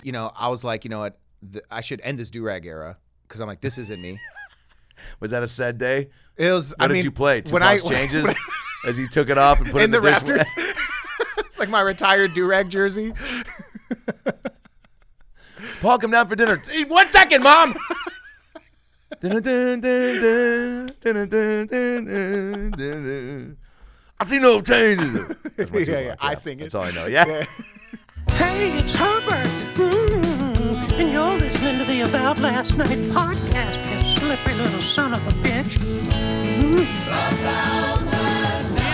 I was like, you know what, I should end this durag era because I'm like, this isn't me. Was that a sad day? It was. What did you play? Tupac's Changes as he took it off and put it in the Raptors. It's like my retired durag jersey. Paul, come down for dinner. 1 second, Mom. I see no changes. Yeah. I sing it. That's all I know. Yeah. Hey, it's Herbert. And you're listening to the About Last Night podcast, you slippery little son of a bitch. About last night.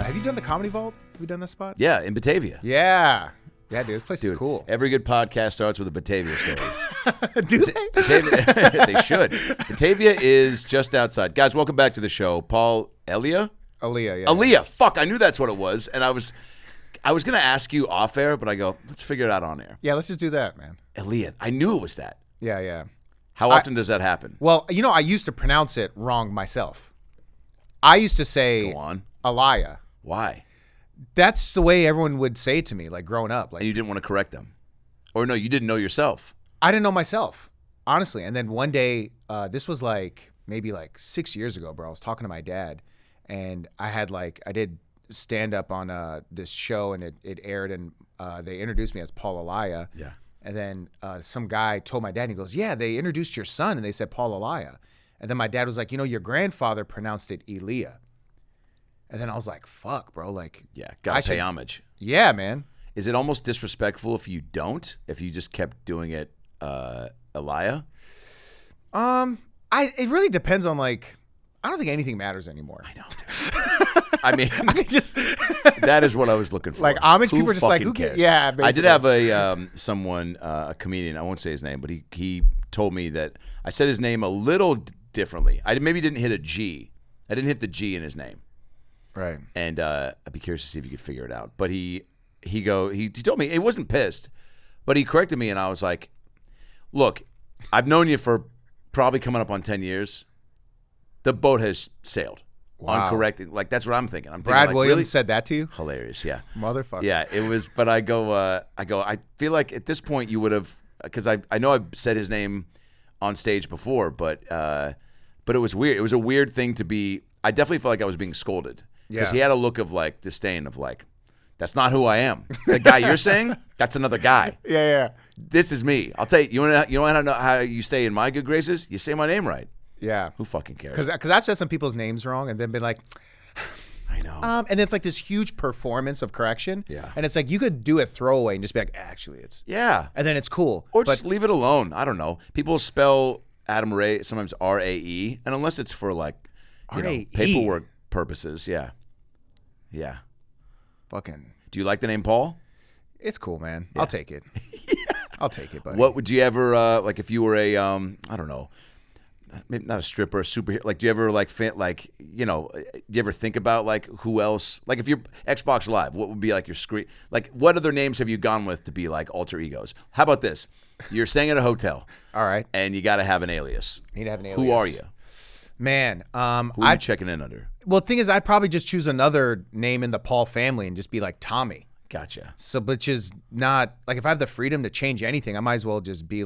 Have you done the Comedy Vault? Have you done this spot? Yeah, in Batavia. Yeah, dude, this place is cool. Every good podcast starts with a Batavia story. Do they? Batavia, they should. Batavia is just outside. Guys, welcome back to the show. Paul, Elia? Elia, yeah. Elia. Fuck, I knew that's what it was. And I was going to ask you off air, but I go, let's figure it out on air. Yeah, let's just do that, man. Elia. I knew it was that. Yeah. How often does that happen? Well, I used to pronounce it wrong myself. I used to say Go on. Elia. Why? That's the way everyone would say it to me, like growing up. Like, And you didn't want to correct them? Or no, you didn't know yourself? I didn't know myself, honestly. And then one day, this was maybe 6 years ago, bro. I was talking to my dad, and I did stand up on this show, and it aired, and they introduced me as Paul Elia. Yeah. And then some guy told my dad, and he goes, yeah, they introduced your son, and they said Paul Elia. And then my dad was like, your grandfather pronounced it Elia. And then I was like, fuck, bro. Yeah, gotta pay homage. Yeah, man. Is it almost disrespectful if you don't? If you just kept doing it, Elia? It really depends on I don't think anything matters anymore. I know. I mean, that is what I was looking for. Amish people are just like, who cares? Yeah, basically. I did have a comedian. I won't say his name, but he told me that I said his name a little differently. I maybe didn't hit a G. I didn't hit the G in his name. Right. And I'd be curious to see if you could figure it out. But he told me he wasn't pissed, but he corrected me, and I was like, look, I've known you for probably coming up on 10 years. The boat has sailed. Wow. On correcting. That's what I'm thinking. Brad Williams really? said that to you? Hilarious, yeah. Motherfucker. Yeah, it was, but I feel like at this point you would have, because I know I've said his name on stage before, but it was weird. It was a weird thing to be, I definitely felt like I was being scolded. Because he had a look of disdain of that's not who I am. The guy you're saying, that's another guy. Yeah. This is me. I'll tell you. You want to know how you stay in my good graces? You say my name right. Yeah. Who fucking cares? Because I've said some people's names wrong and then been like, I know. And then it's this huge performance of correction. Yeah. And it's you could do a throwaway and just be like, actually, it's. Yeah. And then it's cool. Or just leave it alone. I don't know. People spell Adam Ray sometimes R-A-E, and unless it's for paperwork purposes, yeah. Yeah. Fucking. Do you like the name Paul? It's cool, man. Yeah. I'll take it. I'll take it, buddy. What would you ever if you were a I don't know, maybe not a stripper, a superhero? Do you ever do you ever think about who else? If you're Xbox Live, what would be your screen? What other names have you gone with to be alter egos? How about this? You're staying at a hotel. All right. And you got to have an alias. You need to have an alias. Who are you? Man, who are you checking in under? Well, the thing is, I'd probably just choose another name in the Paul family and just be Tommy. Gotcha. So, which is not if I have the freedom to change anything, I might as well just be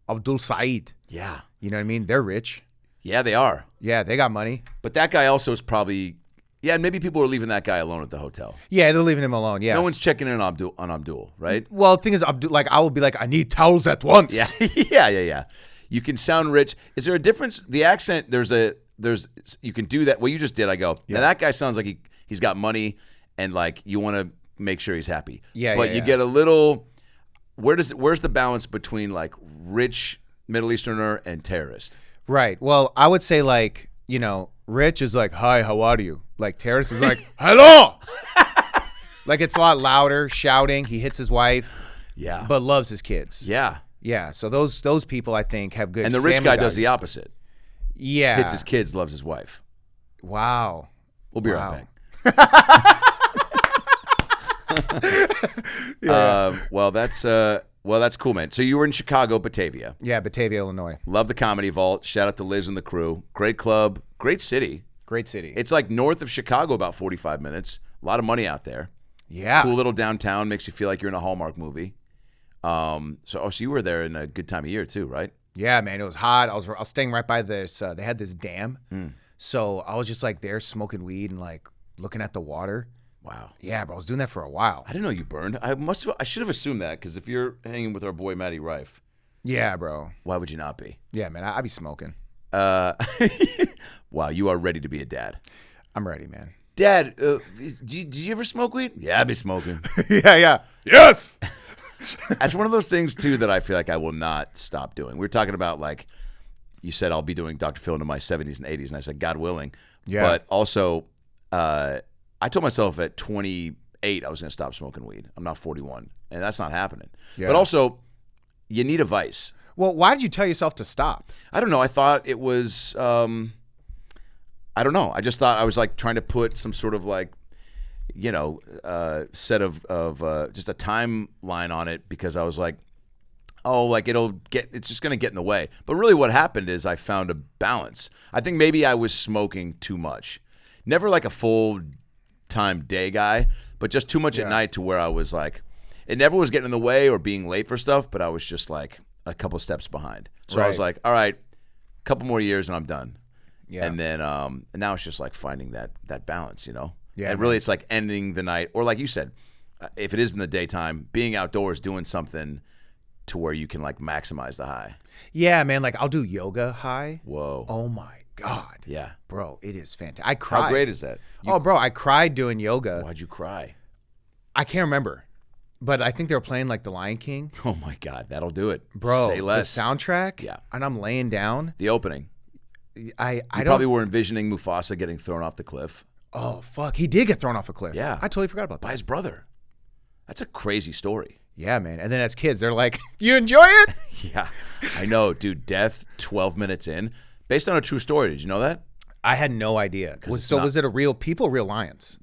Abdul Saeed. Yeah. You know what I mean? They're rich. Yeah, they are. Yeah, they got money. But that guy also is probably, and maybe people are leaving that guy alone at the hotel. Yeah, they're leaving him alone. Yeah. No one's checking in on Abdul, right? Well, the thing is, Abdul, I will be I need towels at once. Yeah. yeah. You can sound rich. Is there a difference? The accent, you can do that. What you just did, I go, now that guy sounds like he's got money and you want to make sure he's happy. Yeah. But you get a little, where's the balance between rich Middle Easterner and terrorist? Right. Well, I would say rich is hi, how are you? Terrorist is hello. It's a lot louder, shouting. He hits his wife. Yeah. But loves his kids. Yeah. Yeah, so those people I think have good. And the rich guy family does the values. opposite. Yeah. Hits his kids, loves his wife. Wow. We'll be right back. Well, that's cool, man. So you were in Chicago, Batavia. Yeah, Batavia, Illinois. Love the Comedy Vault. Shout out to Liz and the crew. Great club, great city. Great city. It's like north of Chicago, about 45 minutes. A lot of money out there. Yeah. Cool little downtown, makes you feel like you're in a Hallmark movie. So you were there in a good time of year too, right? Yeah, man, it was hot. I was staying right by this. They had this dam, so I was just like there smoking weed and like looking at the water. Wow. Yeah, bro, I was doing that for a while. I didn't know you burned. I should have assumed that, because if you're hanging with our boy Matty Rife, Yeah, bro. why would you not be? Yeah, man, I be smoking. Wow, you are ready to be a dad. I'm ready, man. Dad, did you ever smoke weed? Yeah, I be smoking. Yeah. Yes. That's one of those things too that I feel like I will not stop doing. We were talking about, like, you said I'll be doing Dr. Phil into my 70s and 80s, and I said God willing. Yeah. But also, I told myself at 28 I was going to stop smoking weed. I'm not 41, and that's not happening. Yeah. But also, you need a vice. Well, why did you tell yourself to stop? I don't know. I thought it was, I don't know. I just thought I was like trying to put some sort of like, set of just a timeline on it, because I was like, oh, like it's just going to get in the way. But really what happened is I found a balance. I think maybe I was smoking too much. Never like a full-time day guy, but just too much at night, to where I was like, it never was getting in the way or being late for stuff, but I was just like a couple steps behind. So I was like, all right, a couple more years and I'm done. Yeah. And then and now it's just like finding that balance, Yeah. And really it's like ending the night, or like you said, if it is in the daytime, being outdoors, doing something to where you can like maximize the high. Yeah, man. Like I'll do yoga high. Whoa. Oh my God. Yeah. Bro, it is fantastic. I cried. How great is that? Bro, I cried doing yoga. Why'd you cry? I can't remember, but I think they were playing like The Lion King. Oh my God, that'll do it. Bro, Say less. the soundtrack. Yeah. And I'm laying down. The opening. I You probably were envisioning Mufasa getting thrown off the cliff. Oh fuck, he did get thrown off a cliff. Yeah. I totally forgot about By that. his brother. That's a crazy story. Yeah, man. And then as kids, they're like, "Do you enjoy it?" Yeah, I know, dude. Death 12 minutes in, based on a true story. Did you know that? I had no idea. Was it a real people, real lions?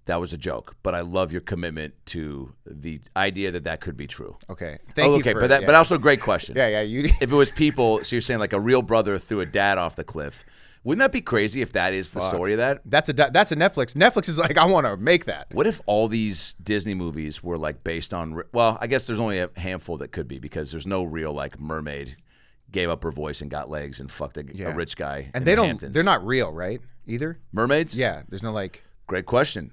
That was a joke, but I love your commitment to the idea that could be true. Okay, thank you. Okay, for, but also a great question. Yeah. You. If it was people, so you're saying like a real brother threw a dad off the cliff. Wouldn't that be crazy if that is the story of that? That's a Netflix. Netflix is like, I want to make that. What if all these Disney movies were like based on? Well, I guess there's only a handful that could be, because there's no real like mermaid gave up her voice and got legs and fucked a rich guy. And in they the don't. Hamptons. They're not real, right? Either. Mermaids? Yeah. There's no like. Great question.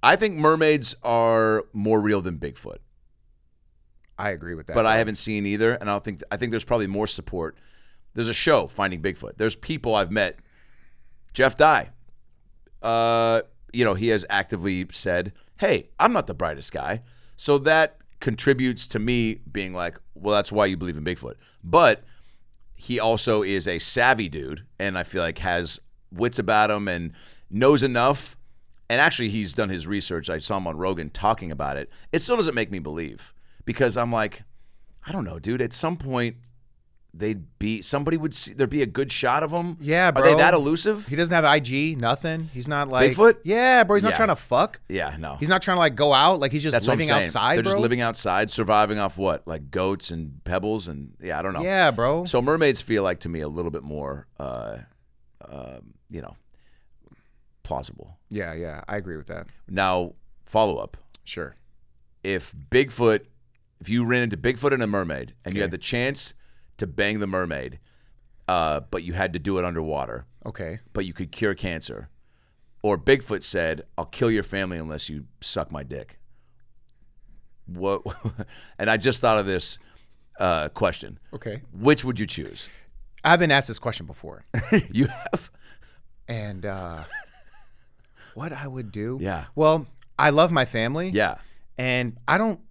I think mermaids are more real than Bigfoot. I agree with that. But I haven't seen either, and I think there's probably more support. There's a show, Finding Bigfoot. There's people I've met. Jeff Dye, he has actively said, hey, I'm not the brightest guy. So that contributes to me being like, well, that's why you believe in Bigfoot. But he also is a savvy dude, and I feel like has wits about him and knows enough. And actually, he's done his research. I saw him on Rogan talking about it. It still doesn't make me believe, because I'm like, I don't know, dude. At some point, somebody would see, there'd be a good shot of him. Yeah, bro. Are they that elusive? He doesn't have IG, nothing. He's not like Bigfoot? Yeah, bro. He's not Yeah. trying to fuck. Yeah, no. He's not trying to like go out. Like he's just That's what I'm living saying. outside. They're bro. just living outside, surviving off what? Like goats and pebbles and I don't know. Yeah, bro. So mermaids feel like to me a little bit more, plausible. Yeah. I agree with that. Now, follow up. Sure. If you ran into Bigfoot and a mermaid and you had the chance to bang the mermaid, but you had to do it underwater, Okay. but you could cure cancer, or Bigfoot said, I'll kill your family unless you suck my dick. What? And I just thought of this question. Okay. Which would you choose? I've been asked this question before. You have? And what I would do? Yeah. Well, I love my family. Yeah. And I don't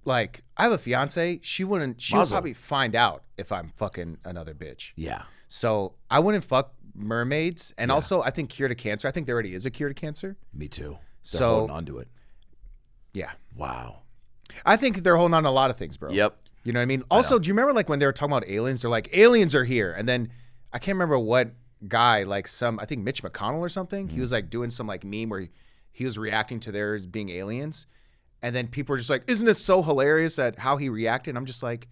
like. I have a fiance. She'll Muzzle. probably find out if I'm fucking another bitch. Yeah. So I wouldn't fuck mermaids. And also, I think cure to cancer. I think there already is a cure to cancer. Me too. They're So- holding on to it. Yeah. Wow. I think they're holding on to a lot of things, bro. Yep. You know what I mean? Also, do you remember like when they were talking about aliens? They're like, aliens are here. And then I can't remember what guy, like I think Mitch McConnell or something. He was like doing some like meme where he was reacting to theirs being aliens. And then people were just like, isn't it so hilarious at how he reacted? And I'm just like,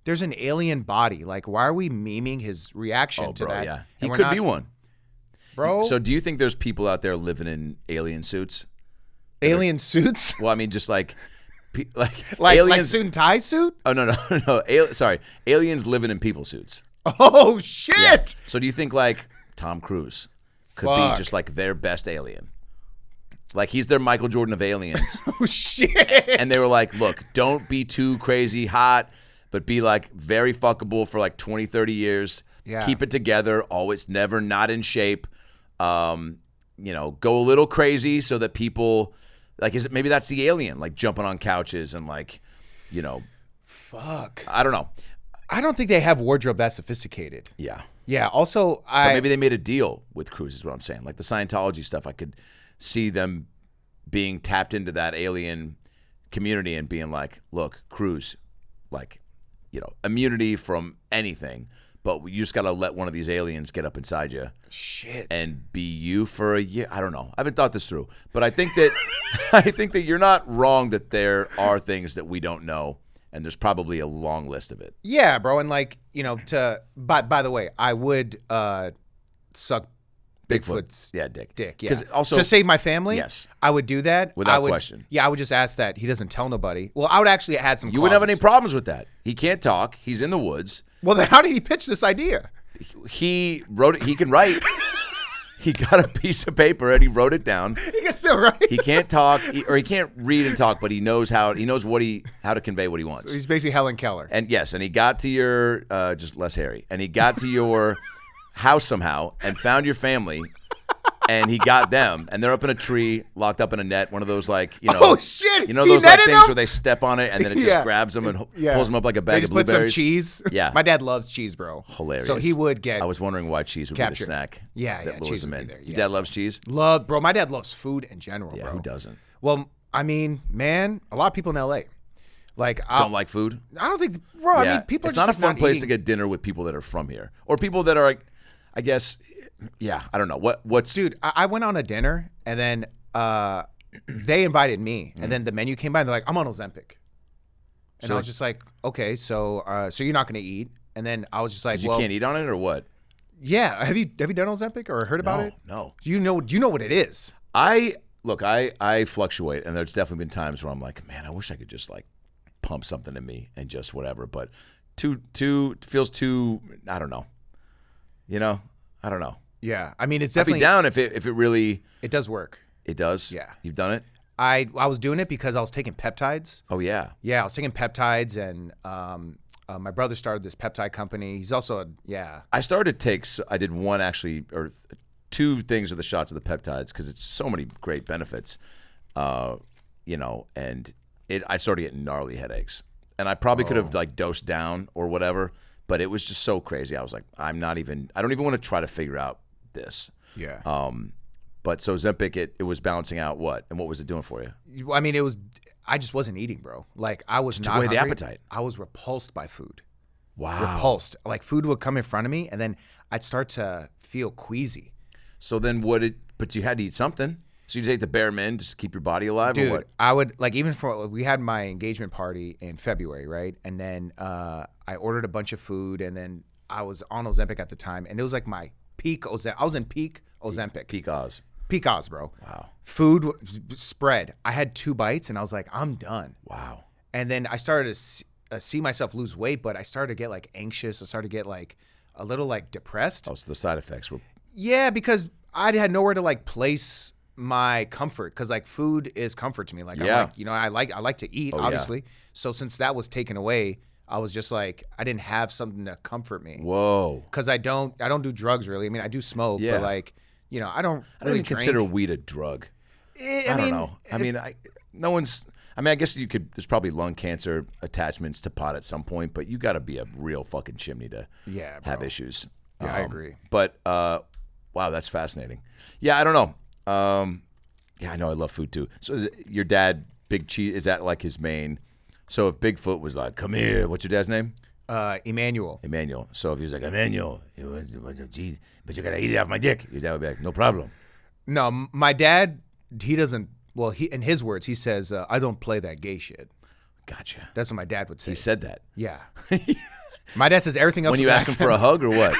there's an alien body. Like, why are we memeing his reaction to that? Yeah. He And we're could not- be one. Bro. So do you think there's people out there living in alien suits? Alien suits? Well, I mean, just like like aliens. suit and tie suit? Oh, no. Sorry. Aliens living in people suits. Oh, shit. Yeah. So do you think like Tom Cruise could Fuck. be just like their best alien? Like he's their Michael Jordan of aliens. Oh, shit. And they were like, look, don't be too crazy hot, but be like very fuckable for like 20, 30 years. Yeah. Keep it together. Always never not in shape. You know, go a little crazy so that people like, maybe that's the alien, like jumping on couches and like, you know, Fuck. I don't know. I don't think they have wardrobe that sophisticated. Yeah. Yeah. Also, But maybe they made a deal with Cruise is what I'm saying. Like the Scientology stuff, I could see them being tapped into that alien community and being like, look, Cruise, like, you know, immunity from anything, but you just got to let one of these aliens get up inside you shit. and be you for a year. I don't know. I haven't thought this through, but I think that I think that you're not wrong that there are things that we don't know, and there's probably a long list of it. Yeah, bro. And like, you know, by the way, I would suck Bigfoot's dick. Yeah. 'Cause also to save my family, yes, I would do that. without would, question. Yeah, I would just ask that he doesn't tell nobody. Well, I would actually add some You wouldn't have any clauses. problems with that. He can't talk. He's in the woods. Well, then how did he pitch this idea? He wrote it. He can write. He got a piece of paper and he wrote it down. He can still write. He can't talk or he can't read and talk, but he knows how to convey what he wants. So he's basically Helen Keller. And yes, and he got to your just less hairy, and he got to your house somehow and found your family, and he got them, and they're up in a tree, locked up in a net, one of those like Oh, shit! you know He those like netted things them? where they step on it and then it just Yeah. grabs them and pulls them up like a They bag just of put some blueberries. cheese. Yeah. My dad loves cheese, bro. Hilarious. So he would get I was wondering why cheese would captured. be the snack. Yeah, that yeah, lures cheese him would in. be there, Your yeah. dad loves cheese. bro. My dad loves food in general, Yeah, bro. who doesn't? Well, I mean, man, a lot of people in LA, like, Don't like food. I don't think, bro. I mean, people it's are not a just like, fun place eating. to get dinner with people that are from here or people that are like, I guess, yeah, I don't know what's. Dude, I went on a dinner and then they invited me, and then the menu came by and they're like, I'm on Ozempic, and So- I was just like, okay, so you're not gonna eat, and then I was just like, you well, can't eat on it or what? yeah, have you done Ozempic or heard about it? No. Do you know what it is? I fluctuate, and there's definitely been times where I'm like, man, I wish I could just like pump something in me and just whatever, but feels too. I don't know. You know, I don't know. Yeah, I mean, it's I'd be definitely down if it really it does work. it does. Yeah. You've done it. I was doing it because I was taking peptides. Oh yeah. Yeah, I was taking peptides, and my brother started this peptide company. He's also I started to take. I did one actually, or two things of the shots of the peptides because it's so many great benefits. You know, and I started getting gnarly headaches, and I probably could have like dosed down or whatever, but it was just so crazy. I was like, I don't even want to try to figure out this. yeah. But so Ozempic, it was balancing out what, and what was it doing for you? I mean, I just wasn't eating, bro. Like I was not away the hungry. appetite. I was repulsed by food. Wow. Repulsed. Like food would come in front of me, and then I'd start to feel queasy. So then but you had to eat something. So you just ate the bare min just to keep your body alive, Dude, or what? I would like we had my engagement party in February, right? And then I ordered a bunch of food, and then I was on Ozempic at the time, and it was like my peak Ozempic. I was in peak Ozempic. Peak Oz. Peak Oz, bro. Wow. Food spread. I had 2 bites, and I was like, I'm done. Wow. And then I started to see myself lose weight, but I started to get like anxious. I started to get like a little like depressed. Oh, so the side effects were. Yeah, because I had nowhere to like place my comfort, because like food is comfort to me. Like, Yeah. I'm like, you know, I like to eat, Oh, yeah. obviously. So since that was taken away, I was just like, I didn't have something to comfort me. Whoa. Because I don't do drugs really. I mean, I do smoke, Yeah. but like, you know, I don't even really drink. consider weed a drug. I I don't mean, know. I mean, no one's. I mean, I guess you could. There's probably lung cancer attachments to pot at some point, but you got to be a real fucking chimney to Yeah, have bro. issues. Yeah, I agree. But wow, that's fascinating. Yeah, I don't know. Yeah, I know. I love food too. So is your dad, Big Cheese, is that like his main? So if Bigfoot was like, "Come here," what's your dad's name? Emmanuel. Emmanuel. So if he was like, Emmanuel, geez, but you got to eat it off my dick. Your dad would be like, no problem. No, my dad, he doesn't. Well, in his words, he says, I don't play that gay shit. Gotcha. That's what my dad would say. He said that. Yeah. My dad says everything else. When you ask him for a hug or what?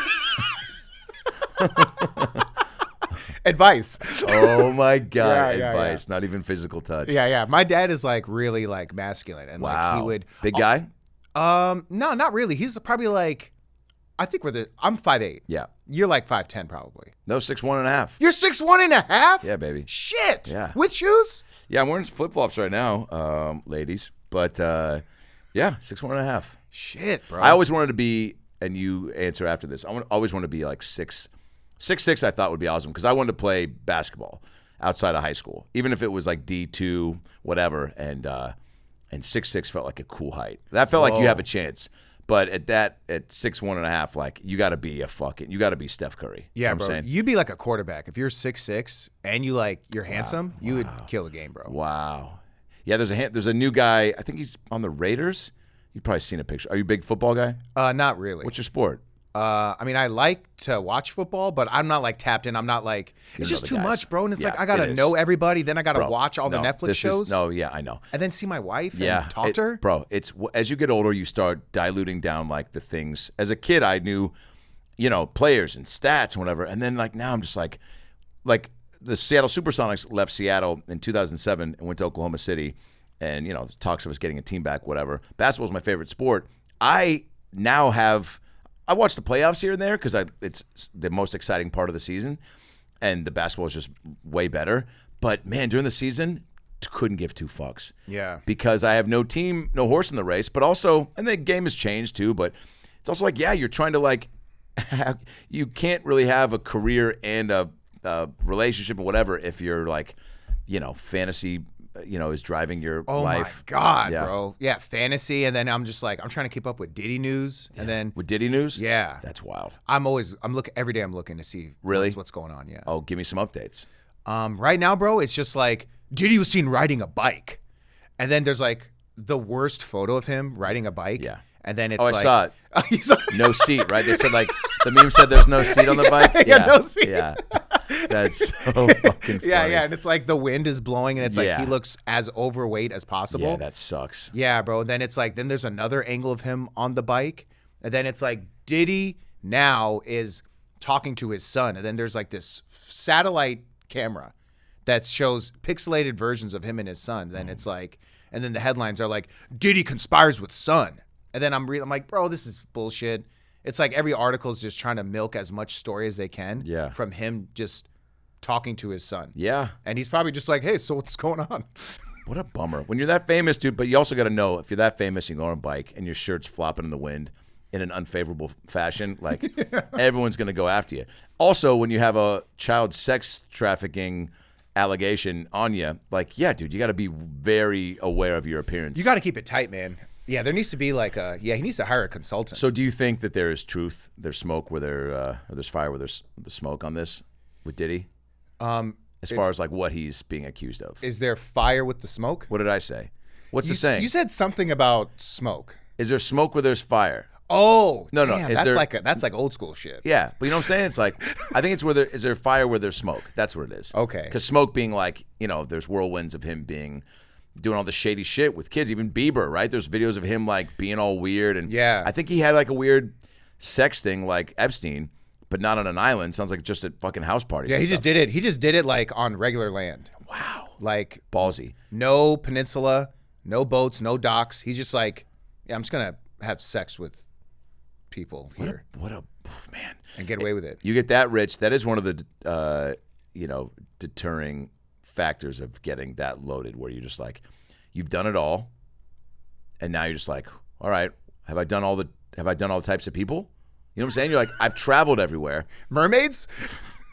Advice. Oh my God. Yeah, Advice. Not even physical touch. Yeah. My dad is like really like masculine. And Wow. like he would. Big guy? No, not really. He's probably like, I think I'm 5'8". Yeah. You're like 5'10" probably. No, 6'1.5". You're 6'1.5"? Yeah, baby. Shit. Yeah. With shoes? Yeah, I'm wearing flip-flops right now, ladies. But yeah, 6'1.5". Shit, bro. I always wanted to be, and you answer after this, always wanted to be like 6'6". I thought would be awesome because I wanted to play basketball outside of high school, even if it was like D2, whatever. And 6'6" felt like a cool height. That felt like you have a chance. But at 6'1.5", like you got to be Steph Curry. Yeah, you know bro. what I'm saying? You'd be like a quarterback if you're 6'6" and you're handsome. You would kill the game, bro. Wow. Yeah, there's a new guy. I think he's on the Raiders. You've probably seen a picture. Are you a big football guy? Not really. What's your sport? I mean, I like to watch football, but I'm not like tapped in. I'm not like it's just too much, bro. And it's like I gotta know everybody, then I gotta watch all the Netflix shows. Yeah, I know. And then see my wife and talk to her. Bro, it's as you get older, you start diluting down like the things. As a kid, I knew, players and stats and whatever. And then like now I'm just like the Seattle Supersonics left Seattle in 2007 and went to Oklahoma City, and talks of us getting a team back, whatever. Basketball is my favorite sport. I watch the playoffs here and there because it's the most exciting part of the season, and the basketball is just way better. But man, during the season, couldn't give two fucks. Yeah. Because I have no team, no horse in the race, but also, and the game has changed too, but it's also like, yeah, you're trying to you can't really have a career and a relationship or whatever if you're fantasy is driving your life. Oh my God, bro. Yeah, fantasy. And then I'm just like, I'm trying to keep up with Diddy news. Yeah. And then with Diddy news? Yeah. That's wild. Every day I'm looking to see what's going on. Yeah. Oh, give me some updates. Right now, bro, it's just like Diddy was seen riding a bike. And then there's like the worst photo of him riding a bike. Yeah. And then it's I saw it. He's like, no seat, right? They said the meme said there's no seat on the bike. Yeah, no seat. Yeah. That's so fucking funny. Yeah. And it's like the wind is blowing and it's like Yeah. he looks as overweight as possible. Yeah, that sucks. Yeah, bro. Then it's like, then there's another angle of him on the bike. And then it's like Diddy now is talking to his son. And then there's like this satellite camera that shows pixelated versions of him and his son. Then it's like, and then the headlines are like, Diddy conspires with son. And then I'm like, bro, this is bullshit. It's like every article is just trying to milk as much story as they can from him just talking to his son. Yeah. And he's probably just like, hey, so what's going on? What a bummer. When you're that famous, dude, but you also got to know if you're that famous, you go on a bike and your shirt's flopping in the wind in an unfavorable fashion, everyone's going to go after you. Also, when you have a child sex trafficking allegation on you, dude, you got to be very aware of your appearance. You got to keep it tight, man. Yeah, there needs to be he needs to hire a consultant. So do you think that there is truth, there's smoke where there's fire where there's the smoke on this with Diddy? As far as what he's being accused of. Is there fire with the smoke? What did I say? What's the saying? You said something about smoke. Is there smoke where there's fire? Oh, no. Damn, that's like old school shit. Yeah, but you know what I'm saying? It's I think it's is there fire where there's smoke? That's what it is. Okay. Because smoke being there's whirlwinds of him doing all the shady shit with kids, even Bieber, right? There's videos of him being all weird, and I think he had a weird sex thing like Epstein, but not on an island. Sounds like just at fucking house parties. Yeah, he just did it. He just did it on regular land. Wow. Ballsy. No peninsula, no boats, no docks. He's just I'm just gonna have sex with people here. What a man. And get away with it. You get that rich. That is one of the deterring factors of getting that loaded, where you're just you've done it all, and now you're just all right, have I done all the types of people? You know what I'm saying? You're I've traveled everywhere. Mermaids?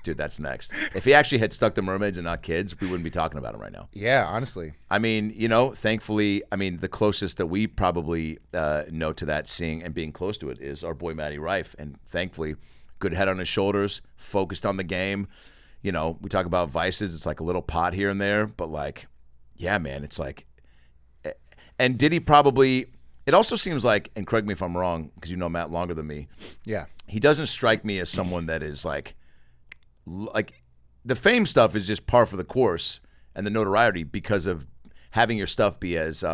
Dude, that's next. If he actually had stuck to mermaids and not kids, we wouldn't be talking about him right now. Yeah, honestly. I mean, thankfully, the closest that we probably know to that, seeing and being close to it, is our boy Matt Rife, and thankfully, good head on his shoulders, focused on the game. We talk about vices. It's a little pot here and there, but yeah, man, it's and Diddy probably, It also seems like, and correct me if I'm wrong, because you know Matt longer than me. Yeah. He doesn't strike me as someone that is like the fame stuff is just par for the course and the notoriety because of having your stuff be as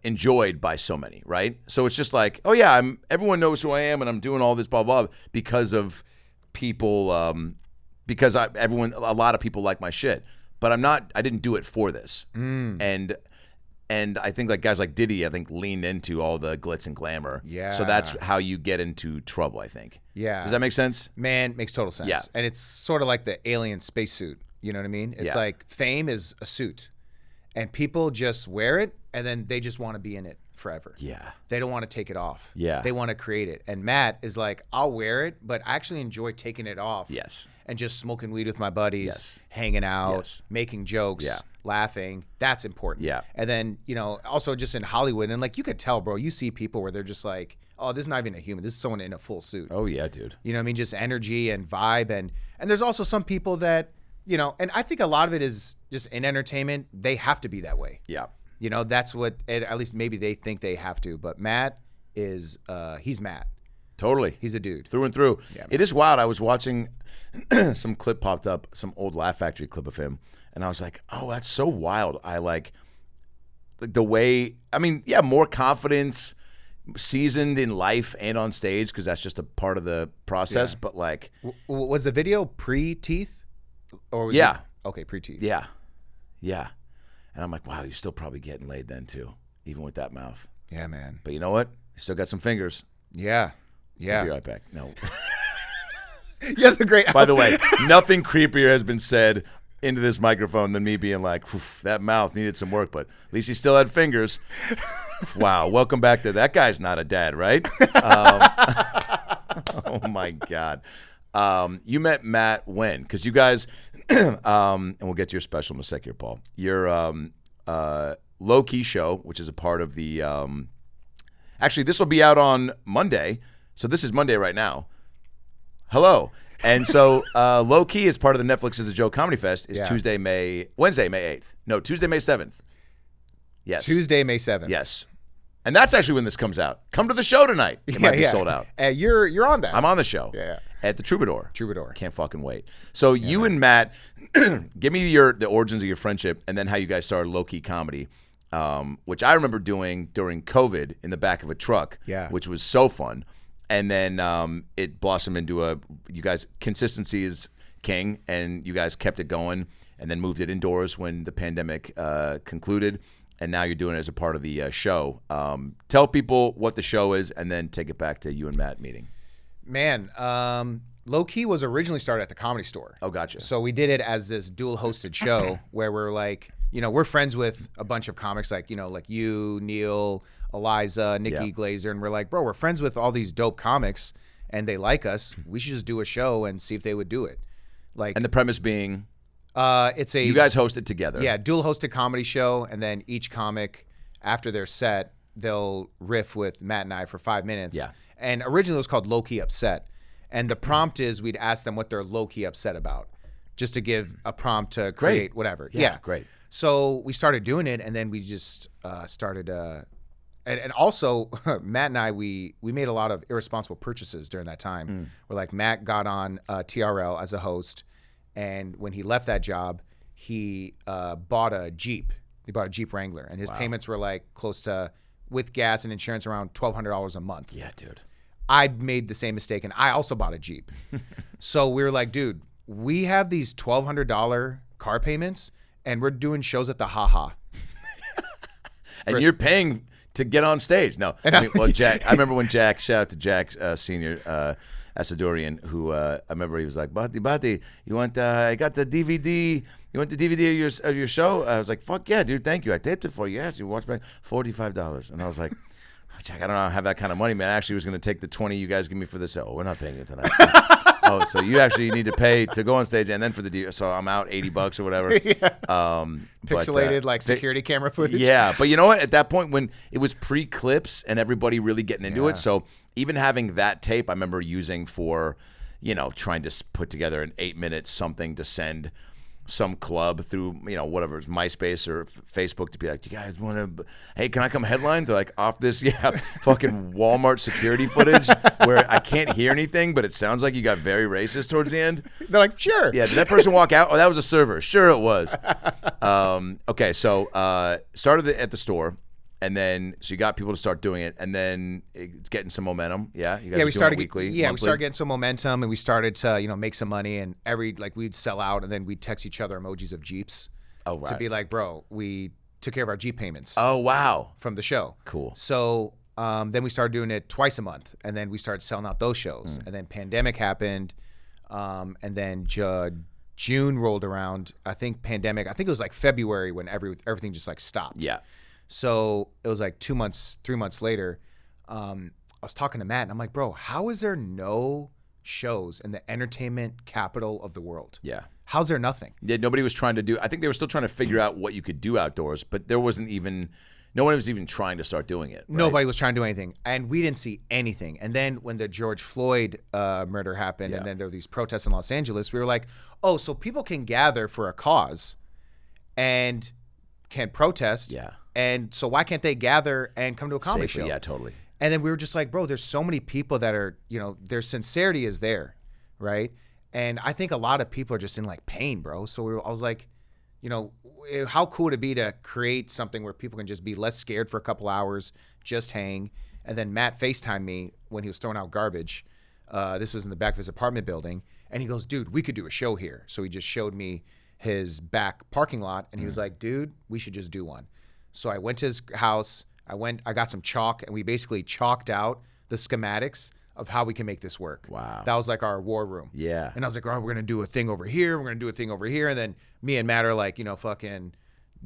enjoyed by so many, right? So it's just like, oh yeah, everyone knows who I am and I'm doing all this blah blah because of people, because a lot of people like my shit, but I didn't do it for this, and I think like guys like Diddy, I think leaned into all the glitz and glamour. Yeah. So that's how you get into trouble, I think. Yeah. Does that make sense? Man, makes total sense. Yeah. And it's sort of like the alien spacesuit. You know what I mean? It's Yeah. like fame is a suit, and people just wear it, and then they just want to be in it forever. Yeah. They don't want to take it off. Yeah. They want to create it. And Matt is like, I'll wear it, but I actually enjoy taking it off. Yes. And just smoking weed with my buddies, Yes. hanging out, Yes. making jokes, Yeah. laughing. That's important. Yeah. And then, also just in Hollywood, and like you could tell, bro, you see people where they're just like, oh, this is not even a human. This is someone in a full suit. Oh yeah, dude. You know what I mean? Just energy and vibe. And there's also some people that, and I think a lot of it is just in entertainment, they have to be that way. Yeah. That's what, at least maybe they think they have to. But Matt is, he's Matt. Totally. He's a dude. Through and through. Yeah, man. It is wild. I was watching some clip popped up, some old Laugh Factory clip of him, and I was like, oh, that's so wild. I like the way, more confidence, seasoned in life and on stage, because that's just a part of the process. Yeah. But like, Was the video pre-teeth? Or was Yeah. it, okay, pre-teeth. yeah. And I'm like, wow, you're still probably getting laid then too, even with that mouth. Yeah, man. But you know what? You still got some fingers. Yeah. I'll be right back. No. Yeah, the great. By the way, nothing creepier has been said into this microphone than me being like, that mouth needed some work, but at least he still had fingers. Wow. Welcome back to that guy's not a dad, right? Oh my God. You met Matt when? Because you guys, and we'll get to your special in a sec here, Paul. Your Lowkey show, which is a part of the, actually, this will be out on Monday. So this is Monday right now. Hello. And so Lowkey is part of the Netflix is a Joke Comedy Fest. Is Wednesday, May 8th. No, Tuesday, May 7th. Yes. Tuesday, May 7th. Yes. And that's actually when this comes out. Come to the show tonight. It might be sold out. You're on that. I'm on the show. Yeah. At the Troubadour. Troubadour. Can't fucking wait. So you and Matt, give me the origins of your friendship and then how you guys started Lowkey Comedy, which I remember doing during COVID in the back of a truck, which was so fun. And then it blossomed into you guys, consistency is king, and you guys kept it going and then moved it indoors when the pandemic concluded. And now you're doing it as a part of the show. Tell people what the show is and then take it back to you and Matt meeting. Man, Lowkey was originally started at the Comedy Store. Oh, gotcha. So we did it as this dual hosted show where we're like, we're friends with a bunch of comics like you, Neil, Eliza, Nikki Glazer, and we're like, bro, we're friends with all these dope comics and they like us. We should just do a show and see if they would do it. And the premise being, it's a you guys host it together. Yeah, dual hosted comedy show, and then each comic after their set, they'll riff with Matt and I for 5 minutes. Yeah. And originally it was called Lowkey Upset. And the prompt is we'd ask them what they're low-key upset about, just to give a prompt to create whatever. Yeah, great. So we started doing it, and then we just started. And also, Matt and I, we made a lot of irresponsible purchases during that time. Where like Matt got on TRL as a host, and when he left that job, he bought a Jeep. He bought a Jeep Wrangler, and his payments were like close to, with gas and insurance, around $1,200 a month. Yeah, dude. I'd made the same mistake, and I also bought a Jeep. So we were like, dude, we have these $1,200 car payments, and we're doing shows at the Ha-Ha. And you're paying to get on stage. No, Jack. I remember when Jack, shout out to Jack Senior Assyrian, who I remember he was like, Bati, you want? I got the DVD. You want the DVD of your show? I was like, fuck yeah, dude, thank you. I taped it for you. Yes, you watched back $45, and I was like, Jack, I don't have that kind of money, man. I actually was going to take the 20 you guys give me for this. Oh, we're not paying it tonight. Oh, so you actually need to pay to go on stage and then for the deal. So I'm out $80 or whatever. Pixelated like security camera footage. Yeah, but you know what? At that point when it was pre-clips and everybody really getting into it, so even having that tape, I remember using for, trying to put together an 8-minute something to send some club through, whatever, it's MySpace or Facebook to be like, you guys want to, hey, can I come headline? They're like, off this, fucking Walmart security footage where I can't hear anything, but it sounds like you got very racist towards the end. They're like, sure. Yeah, did that person walk out? Oh, that was a server. Sure it was. Okay, so started at the store. And then, so you got people to start doing it, and then it's getting some momentum. Yeah, you guys we started weekly. We started getting some momentum, and we started to make some money. And we'd sell out, and then we'd text each other emojis of Jeeps. Oh, right. To be like, bro, we took care of our Jeep payments. Oh, wow. From the show. Cool. So then we started doing it twice a month, and then we started selling out those shows. And then pandemic happened, and then June rolled around. I think it was like February when everything just like stopped. Yeah. So it was like 3 months later, I was talking to Matt, and I'm like, bro, how is there no shows in the entertainment capital of the world? Yeah. How's there nothing? Yeah, nobody was trying to do, I think they were still trying to figure out what you could do outdoors, but no one was even trying to start doing it. Right? Nobody was trying to do anything, and we didn't see anything. And then when the George Floyd murder happened, and then there were these protests in Los Angeles, we were like, oh, so people can gather for a cause and can protest. Yeah. And so why can't they gather and come to a comedy Safely, show? Yeah, totally. And then we were just like, bro, there's so many people that are, their sincerity is there, right? And I think a lot of people are just in like pain, bro. So I was like, how cool would it be to create something where people can just be less scared for a couple hours, just hang. And then Matt FaceTimed me when he was throwing out garbage. This was in the back of his apartment building. And he goes, dude, we could do a show here. So he just showed me his back parking lot. And he was like, dude, we should just do one. So I went to his house, I got some chalk, and we basically chalked out the schematics of how we can make this work. Wow. That was like our war room. Yeah. And I was like, all right, we're going to do a thing over here. We're going to do a thing over here. And then me and Matt are like, fucking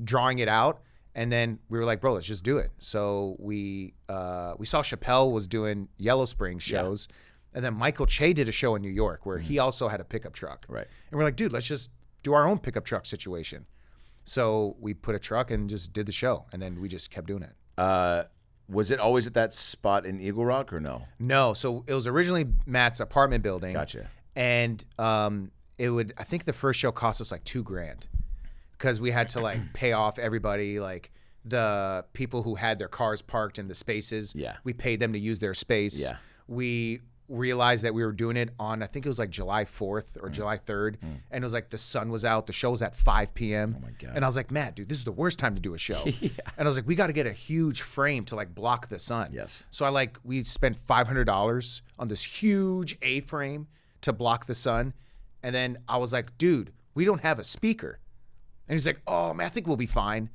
drawing it out. And then we were like, bro, let's just do it. So we saw Chappelle was doing Yellow Springs shows. Yeah. And then Michael Che did a show in New York where he also had a pickup truck. Right. And we're like, dude, let's just do our own pickup truck situation. So we put a truck and just did the show, and then we just kept doing it. Was it always at that spot in Eagle Rock or no? No. So it was originally Matt's apartment building. Gotcha. And I think the first show cost us like $2,000 because we had to like pay off everybody, like the people who had their cars parked in the spaces. Yeah. We paid them to use their space. Yeah. We realized that we were doing it on, I think it was like July 4th or July 3rd. And it was like the sun was out. The show was at 5 p.m. Oh, my God. And I was like, Matt, dude, this is the worst time to do a show. Yeah. And I was like, we got to get a huge frame to like block the sun. Yes. So we spent $500 on this huge A-frame to block the sun. And then I was like, dude, we don't have a speaker. And he's like, oh, man, I think we'll be fine.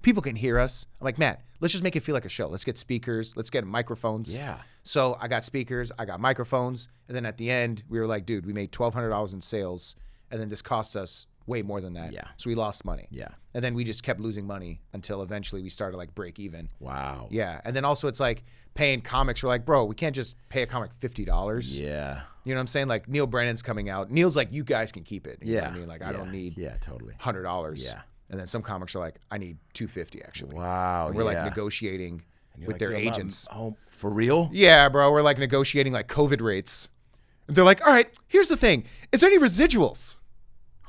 People can hear us. I'm like, Matt, let's just make it feel like a show. Let's get speakers. Let's get microphones. Yeah. So I got speakers. I got microphones. And then at the end, we were like, dude, we made $1,200 in sales. And then this cost us way more than that. Yeah. So we lost money. Yeah. And then we just kept losing money until eventually we started like break even. Wow. Yeah. And then also it's like paying comics. We're like, bro, we can't just pay a comic $50. Yeah. You know what I'm saying? Like Neil Brennan's coming out. Neil's like, you guys can keep it. You know what I mean? Like I don't need totally $100. Yeah. And then some comics are like, I need $250 actually. Wow. And we're like negotiating with like, their agents. Oh, for real? Yeah, bro. We're like negotiating like COVID rates. And they're like, all right, here's the thing. Is there any residuals?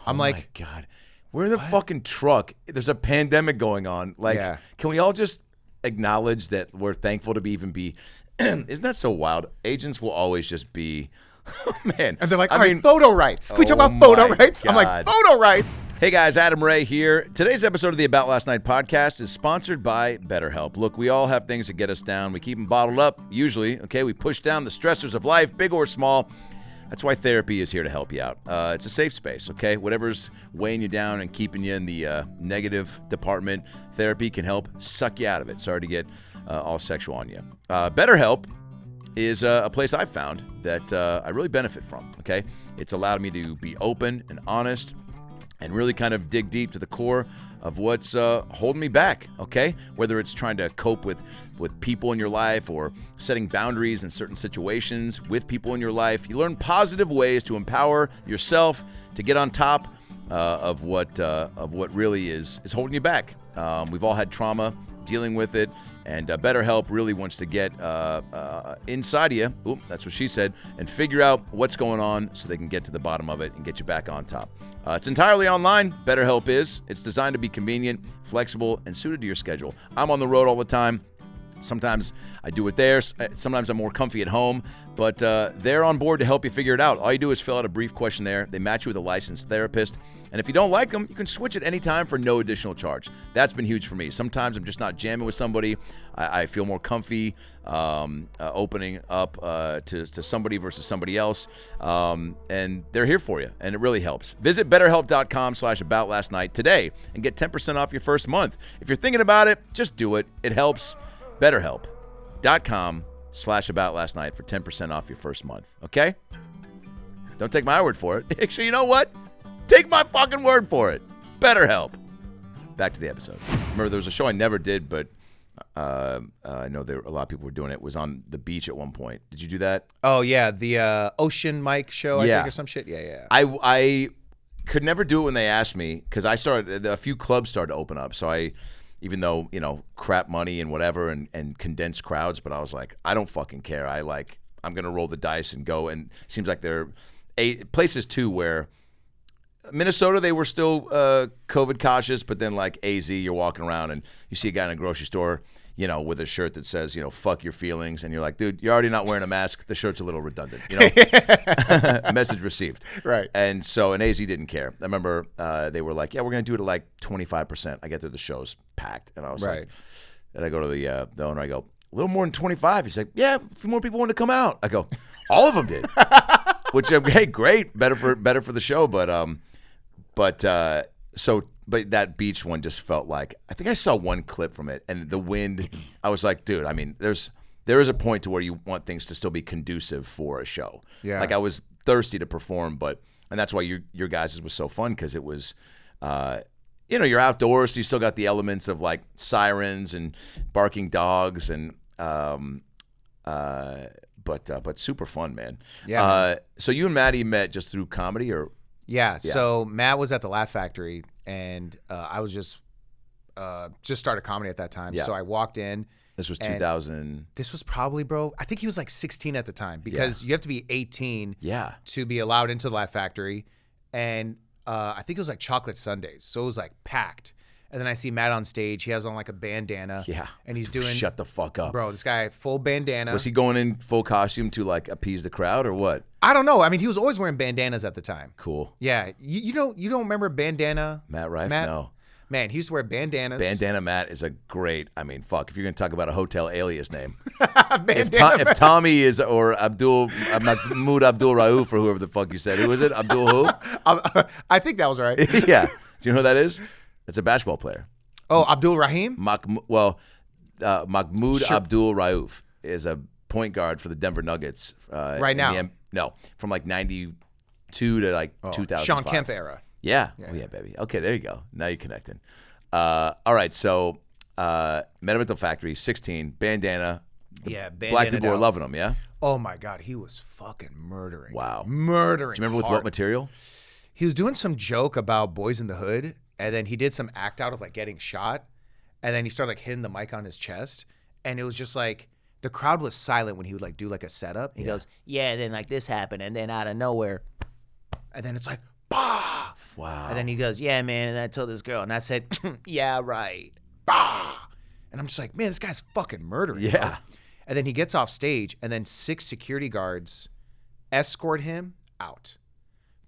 I'm like, my God, we're in the fucking truck. There's a pandemic going on. Like, can we all just acknowledge that we're thankful to even be? Isn't that so wild? Agents will always just be. Oh, man. And they're like, all right, photo rights. Can we talk about photo rights? God. I'm like, photo rights. Hey, guys, Adam Ray here. Today's episode of the About Last Night podcast is sponsored by BetterHelp. Look, we all have things that get us down. We keep them bottled up, usually. Okay, we push down the stressors of life, big or small. That's why therapy is here to help you out. It's a safe space, okay? Whatever's weighing you down and keeping you in the negative department, therapy can help suck you out of it. Sorry to get all sexual on you. BetterHelp is a place I've found that I really benefit from, okay? It's allowed me to be open and honest and really kind of dig deep to the core of what's holding me back, okay? Whether it's trying to cope with people in your life or setting boundaries in certain situations with people in your life, you learn positive ways to empower yourself to get on top of what really is holding you back. We've all had trauma dealing with it. And BetterHelp really wants to get inside of you, ooh, that's what she said, and figure out what's going on so they can get to the bottom of it and get you back on top. It's entirely online, BetterHelp is. It's designed to be convenient, flexible, and suited to your schedule. I'm on the road all the time. Sometimes I do it there. Sometimes I'm more comfy at home. But they're on board to help you figure it out. All you do is fill out a brief questionnaire. They match you with a licensed therapist. And if you don't like them, you can switch at any time for no additional charge. That's been huge for me. Sometimes I'm just not jamming with somebody. I feel more comfy opening up to somebody versus somebody else. And they're here for you, and it really helps. Visit BetterHelp.com/aboutlastnight today and get 10% off your first month. If you're thinking about it, just do it. It helps. BetterHelp.com/aboutlastnight for 10% off your first month. Okay? Don't take my word for it. Actually, you know what? Take my fucking word for it. BetterHelp. Back to the episode. Remember, there was a show I never did, but I know a lot of people were doing it. It was on the beach at one point. Did you do that? Oh, yeah. The Ocean Mike show, I think, or some shit. Yeah. I could never do it when they asked me because a few clubs started to open up. So even though, crap money and whatever and condensed crowds, but I was like, I don't fucking care. I'm going to roll the dice and go. And it seems like there are places, too, where Minnesota, they were still COVID cautious, but then like AZ, you're walking around and you see a guy in a grocery store, with a shirt that says, fuck your feelings. And you're like, dude, you're already not wearing a mask. The shirt's a little redundant, Message received. Right. And AZ didn't care. I remember they were like, yeah, we're going to do it at like 25%. I get there, the show's packed. And I was like, and I go to the owner, I go, a little more than 25. He's like, yeah, a few more people want to come out. I go, all of them did. Which, hey, great. Better for the show. But that beach one just felt like, I think I saw one clip from it, and the wind, I was like, dude, I mean, there is a point to where you want things to still be conducive for a show. Yeah. Like I was thirsty to perform, and that's why your guys' was so fun, because it was, you're outdoors, so you still got the elements of like sirens and barking dogs and, but super fun, man. Yeah. So you and Maddie met just through comedy, or? Yeah. So Matt was at the Laugh Factory, and I was just started comedy at that time. Yeah. So I walked in. This was 2000. This was probably, bro, I think he was like 16 at the time, because you have to be 18 to be allowed into the Laugh Factory. And I think it was like chocolate sundaes. So it was like packed. And then I see Matt on stage. He has on like a bandana. Yeah. And he's doing. Shut the fuck up. Bro, this guy, full bandana. Was he going in full costume to like appease the crowd, or what? I don't know. I mean, he was always wearing bandanas at the time. Cool. Yeah. You don't remember bandana? Matt Rife? Matt? No. Man, he used to wear bandanas. Bandana Matt is a great, fuck, if you're going to talk about a hotel alias name. Bandana if Tommy is, or Abdul, Mahmoud Abdul Rauf, or whoever the fuck you said. Who is it? Abdul who? I think that was right. Yeah. Do you know who that is? It's a basketball player. Oh, Abdul Rahim? Mahmoud Abdul Rauf is a point guard for the Denver Nuggets. Right now? No, from like 92 to like 2005. Sean Kemp era. Yeah. Yeah, baby. Okay, there you go. Now you're connecting. All right, so met him at the factory, 16, bandana. Yeah, Black people were loving him, yeah? Oh, my God. He was fucking murdering. Wow. Murdering. Do you remember with hard. what material? He was doing some joke about Boys in the Hood, and then he did some act out of like getting shot, and then he started like hitting the mic on his chest, and it was just like the crowd was silent when he would like do like a setup. He goes, yeah, and then like this happened, and then out of nowhere, and then it's like, bah! Wow. And then he goes, yeah, man, and I told this girl, and I said, yeah, right, bah! And I'm just like, man, this guy's fucking murdering. Yeah. Bro. And then he gets off stage, and then 6 security guards escort him out.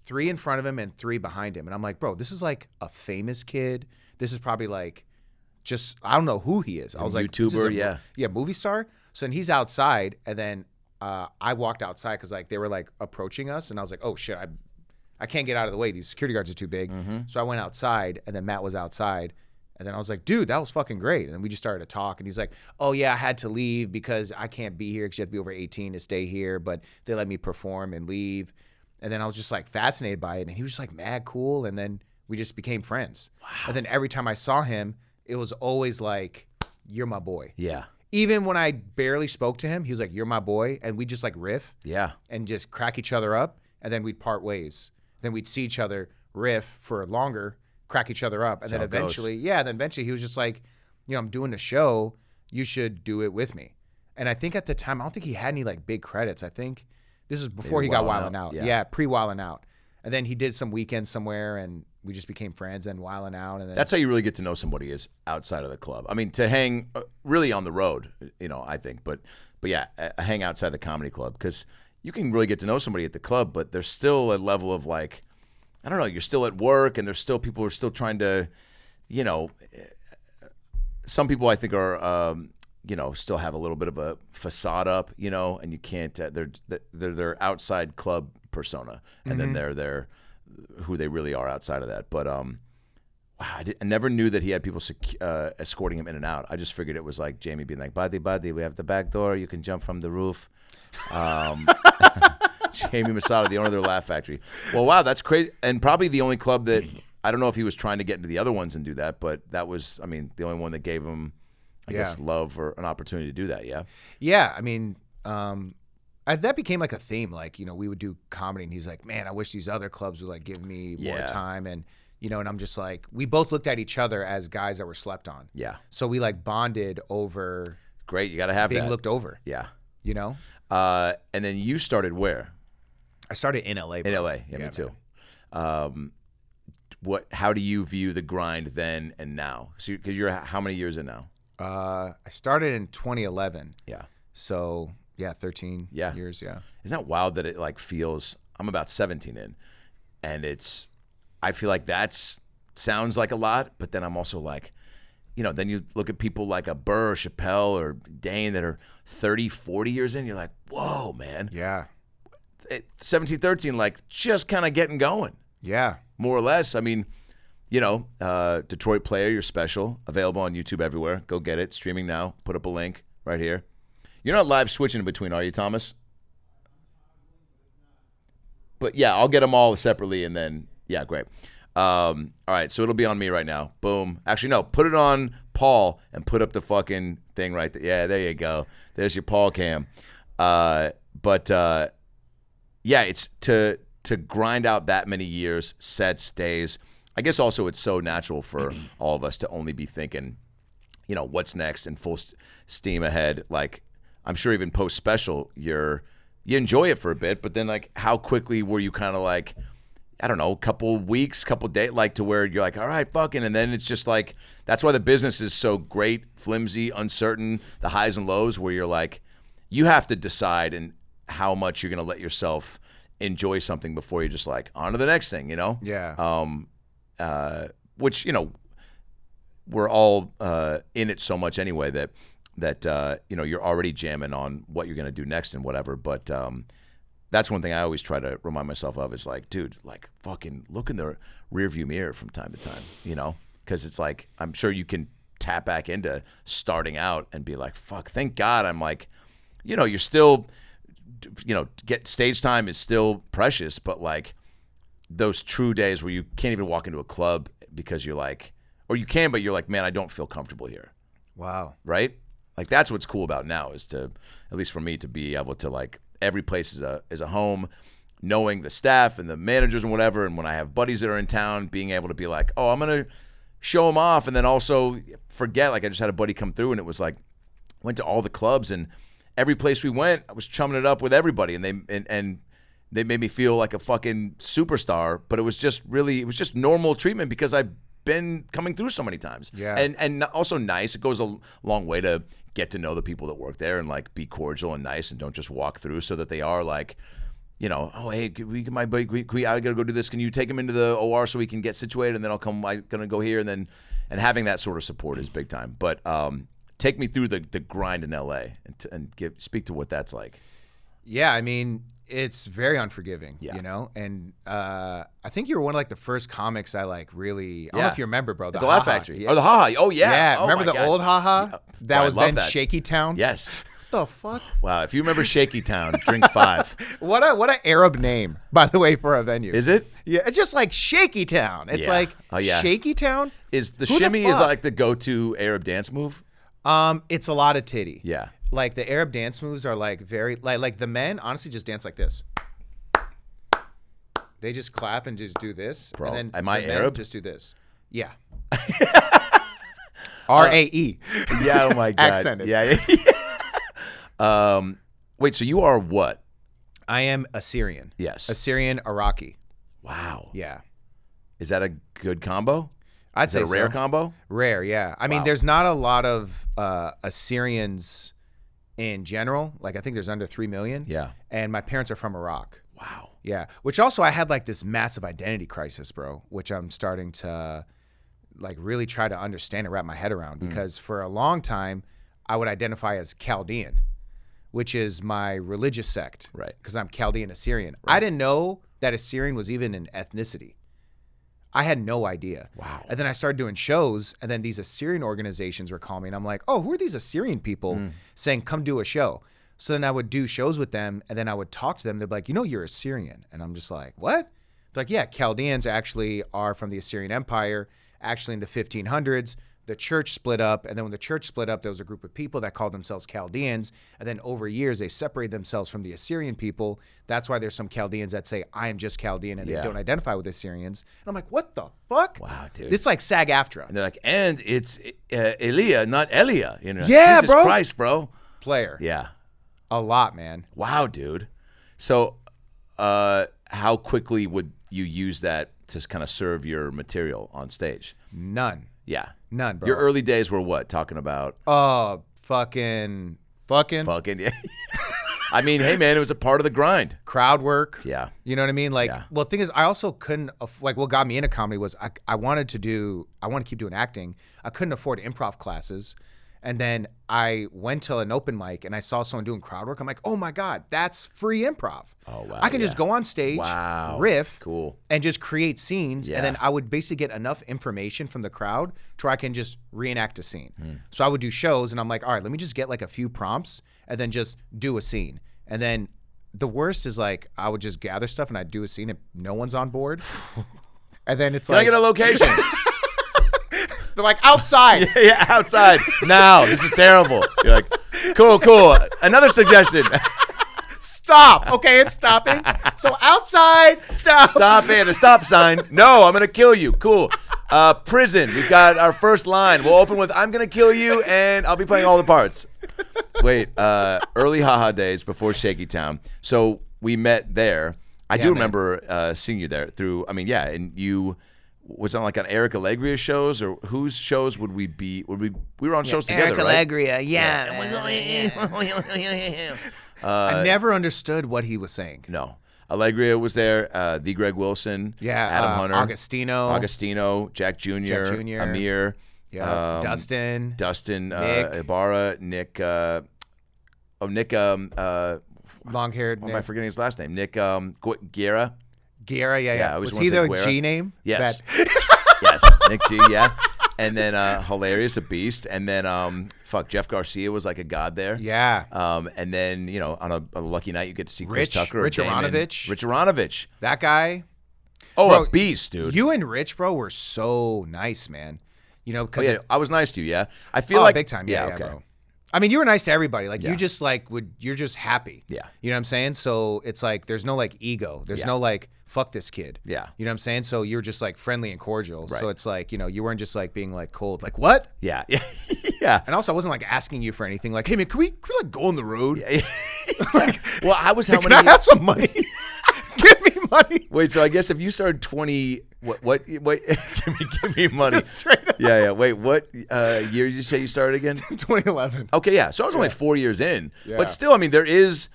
3 in front of him and 3 behind him. And I'm like, bro, this is like a famous kid. This is probably like just, I don't know who he is. I was like, YouTuber, yeah, movie star. So then he's outside, and then I walked outside because like they were like approaching us, and I was like, oh shit, I can't get out of the way. These security guards are too big. Mm-hmm. So I went outside, and then Matt was outside. And then I was like, dude, that was fucking great. And then we just started to talk. And he's like, oh, yeah, I had to leave because I can't be here because you have to be over 18 to stay here. But they let me perform and leave. And then I was just like fascinated by it. And he was just like mad cool. And then we just became friends. Wow. And then every time I saw him, it was always like, you're my boy. Yeah. Even when I barely spoke to him, he was like, you're my boy. And we just like riff. Yeah. And just crack each other up. And then we'd part ways. Then we'd see each other riff for longer, crack each other up. And then eventually he was just like, I'm doing a show. You should do it with me. And I think at the time, I don't think he had any like big credits. I think this was before he got Wildin' Out. Yeah, pre-Wildin' Out. And then he did some weekend somewhere, and we just became friends and Wildin' Out. And then that's how you really get to know somebody is outside of the club. I mean, to hang really on the road, I think. But yeah, hang outside the comedy club because you can really get to know somebody at the club, but there's still a level of like, I don't know, you're still at work, and there's still people who are still trying to, some people I think are, still have a little bit of a facade up, and you can't. They're their outside club persona, and then they're who they really are outside of that. But wow, I never knew that he had people escorting him in and out. I just figured it was like Jamie being like, "Buddy, we have the back door. You can jump from the roof." Jamie Masada, the owner of their Laugh Factory. Well, wow, that's crazy, and probably the only club that I don't know if he was trying to get into the other ones and do that, but that was, the only one that gave him. I guess love or an opportunity to do that, yeah? Yeah, that became like a theme. Like, we would do comedy, and he's like, man, I wish these other clubs would like give me more time. And, and I'm just like, we both looked at each other as guys that were slept on. Yeah. So we like bonded over. Great, you got to have being that. looked over. Yeah. And then you started where? I started in LA. Bro. In LA, yeah, me too. How do you view the grind then and now? Because you're how many years in now? I started in 2011. Yeah. So, 13 years, yeah. Isn't that wild that it like feels, I'm about 17 in, and I feel like sounds like a lot, but then I'm also like, then you look at people like a Burr or Chappelle or Dane that are 30, 40 years in, you're like, whoa, man. Yeah. 17, 13, like just kind of getting going. Yeah. More or less. Detroit Player, your special, available on YouTube everywhere. Go get it. Streaming now. Put up a link right here. You're not live switching in between, are you, Thomas? But yeah, I'll get them all separately and then, yeah, great. All right, so it'll be on me right now. Boom. Actually, no, put it on Paul and put up the fucking thing right there. Yeah, there you go. There's your Paul cam. It's to grind out that many years, sets, days. I guess also it's so natural for all of us to only be thinking, what's next and full steam ahead. Like, I'm sure even post-special, you enjoy it for a bit, but then, like, how quickly were you kind of like, I don't know, couple weeks, couple days, like to where you're like, all right, fucking, and then it's just like, that's why the business is so great, flimsy, uncertain, the highs and lows, where you're like, you have to decide and how much you're going to let yourself enjoy something before you're just like, on to the next thing, Yeah. Which, we're all in it so much anyway that you're already jamming on what you're going to do next and whatever. But that's one thing I always try to remind myself of is like, dude, like fucking look in the rearview mirror from time to time, because it's like, I'm sure you can tap back into starting out and be like, fuck, thank God I'm like, you're still, get stage time is still precious, but like, those true days where you can't even walk into a club because you're like, or you can, but you're like, man, I don't feel comfortable here. Wow. Right? Like, that's what's cool about now is to, at least for me, to be able to like, every place is a home, knowing the staff and the managers and whatever. And when I have buddies that are in town, being able to be like, oh, I'm going to show them off. And then also forget, like I just had a buddy come through and it was like, went to all the clubs and every place we went, I was chumming it up with everybody. And they made me feel like a fucking superstar, but it was just normal treatment because I've been coming through so many times. Yeah. And also nice. It goes a long way to get to know the people that work there and like be cordial and nice and don't just walk through so that they are like, oh, hey, my buddy, I got to go do this. Can you take him into the OR so we can get situated and then I'm going to go here and having that sort of support is big time. But take me through the grind in LA and speak to what that's like. Yeah, it's very unforgiving, and I think you were one of like the first comics I like really. I don't know if you remember, bro. The Laugh Factory. Yeah. Oh, the Haha. Oh yeah. Yeah. Oh, remember the old Haha? Yeah. That was then that. Shaky Town. Yes. The fuck? Wow. If you remember Shaky Town, drink 5. What a Arab name, by the way, for a venue. Is it? Yeah. It's just like Shaky Town. It's like Shaky Town. Is the shimmy is like the go-to Arab dance move? It's a lot of titty. Yeah. Like the Arab dance moves are like very like the men honestly just dance like this. They just clap and just do this. Bro, and then am I the men Arab? Just do this. Yeah. R-A-E. Yeah, oh my God. Accent it. Yeah. Wait, so you are what? I am Assyrian. Yes. Assyrian Iraqi. Wow. Yeah. Is that a good combo? I'd Is say that a rare so. combo? Rare, yeah. I mean, Wow. there's not a lot of Assyrians in general. Like, I think there's under 3 million. Yeah. And my parents are from Iraq. Wow. Yeah. Which also, I had like this massive identity crisis, bro, which I'm starting to like really try to understand and wrap my head around. Because for a long time, I would identify as Chaldean, which is my religious sect. Right. Because I'm Chaldean Assyrian. I didn't know that Assyrian was even an ethnicity. I had no idea. Wow. And then I started doing shows, and then these Assyrian organizations were calling me, and I'm like, oh, who are these Assyrian people saying, come do a show? So then I would do shows with them, and then I would talk to them. They'd be like, you know, you're Assyrian. And I'm just like, what? They're like, yeah, Chaldeans actually are from the Assyrian Empire, actually in the 1500s. The church split up, and then when the church split up, there was a group of people that called themselves Chaldeans, and then over years, they separated themselves from the Assyrian people. That's why there's some Chaldeans that say, I am just Chaldean, and they don't identify with Assyrians. And I'm like, what the fuck? Wow, dude. It's like SAG-AFTRA. And they're like, and it's Elia, not Elia. You know? Yeah, Jesus bro. Christ, bro. Player. Yeah. A lot, man. Wow, dude. So, how quickly would you use that to kind of serve your material on stage? None. Yeah. None, bro. Your early days were what? Talking about Oh, fucking. fucking. Yeah. I mean, hey, man, it was a part of the grind. Crowd work. Yeah. You know what I mean? Like, Yeah. well, the thing is, I also couldn't, like, what got me into comedy was I wanted to keep doing acting. I couldn't afford improv classes. And then I went to an open mic and I saw someone doing crowd work. I'm like, oh my God, that's free improv. Oh, wow, I can just yeah. go on stage, Wow. riff, Cool. and just create scenes. Yeah. And then I would basically get enough information from the crowd to where I can just reenact a scene. So I would do shows and I'm like, all right, let me just get like a few prompts and then just do a scene. And then the worst is like, I would just gather stuff and I'd do a scene and no one's on board. And then it's Can I like, get a location? they're like, outside. Yeah, outside. Now. This is terrible. You're like, cool. Another suggestion. Stop. Okay, it's stopping. So outside, stop. Stop it. A stop sign. No, I'm going to kill you. Cool. Prison. We've got our first line. We'll open with, I'm going to kill you, and I'll be playing all the parts. Wait, early haha days before Shaky Town. So we met there. I do man. remember seeing you there through, I mean, yeah, and you... Was it like on Eric Allegria's shows, or whose shows would we be? We were on shows together, Eric right? Allegria, I never understood what he was saying. No, Allegria was there. The Greg Wilson, Adam Hunter, Augustino, Jack Jr., Amir, Dustin, Nick, Ibarra, Nick. Nick. Long-haired. Why am I forgetting his last name? Nick Guerra. Guerra, yeah. I always Was wanna he say the Guerra. G name? Yes. Yes, Nick G, yeah. And then Hilarious, a beast. And then Jeff Garcia was like a god there. Yeah. And then, you know, on a lucky night, you get to see Chris Tucker. Rich Aronovich. Rich Aronovich. That guy. Oh, Bro, a beast, dude. You and Rich, bro, were so nice, man. You know, because I was nice to you, yeah? I feel like... big time. Yeah, okay. bro. I mean, you were nice to everybody. Like, Yeah. you just, like, you're just happy. Yeah. You know what I'm saying? So it's like, there's no, like, ego. There's no, like, fuck this kid. Yeah. You know what I'm saying? So you're just, like, friendly and cordial. Right. So it's like, you know, you weren't just, like, being, like, cold. Like, what? Yeah. Yeah. And also, I wasn't, like, asking you for anything. Like, hey, man, can we like, go on the road? Like, well, I was how Can many... I have some money? Give me money. Wait, so I guess if you started 20... What? Give me money. Straight up. Yeah. Wait, what year did you say you started again? 2011. Okay, yeah. So I was only 4 years in. Yeah. But still, I mean, there is...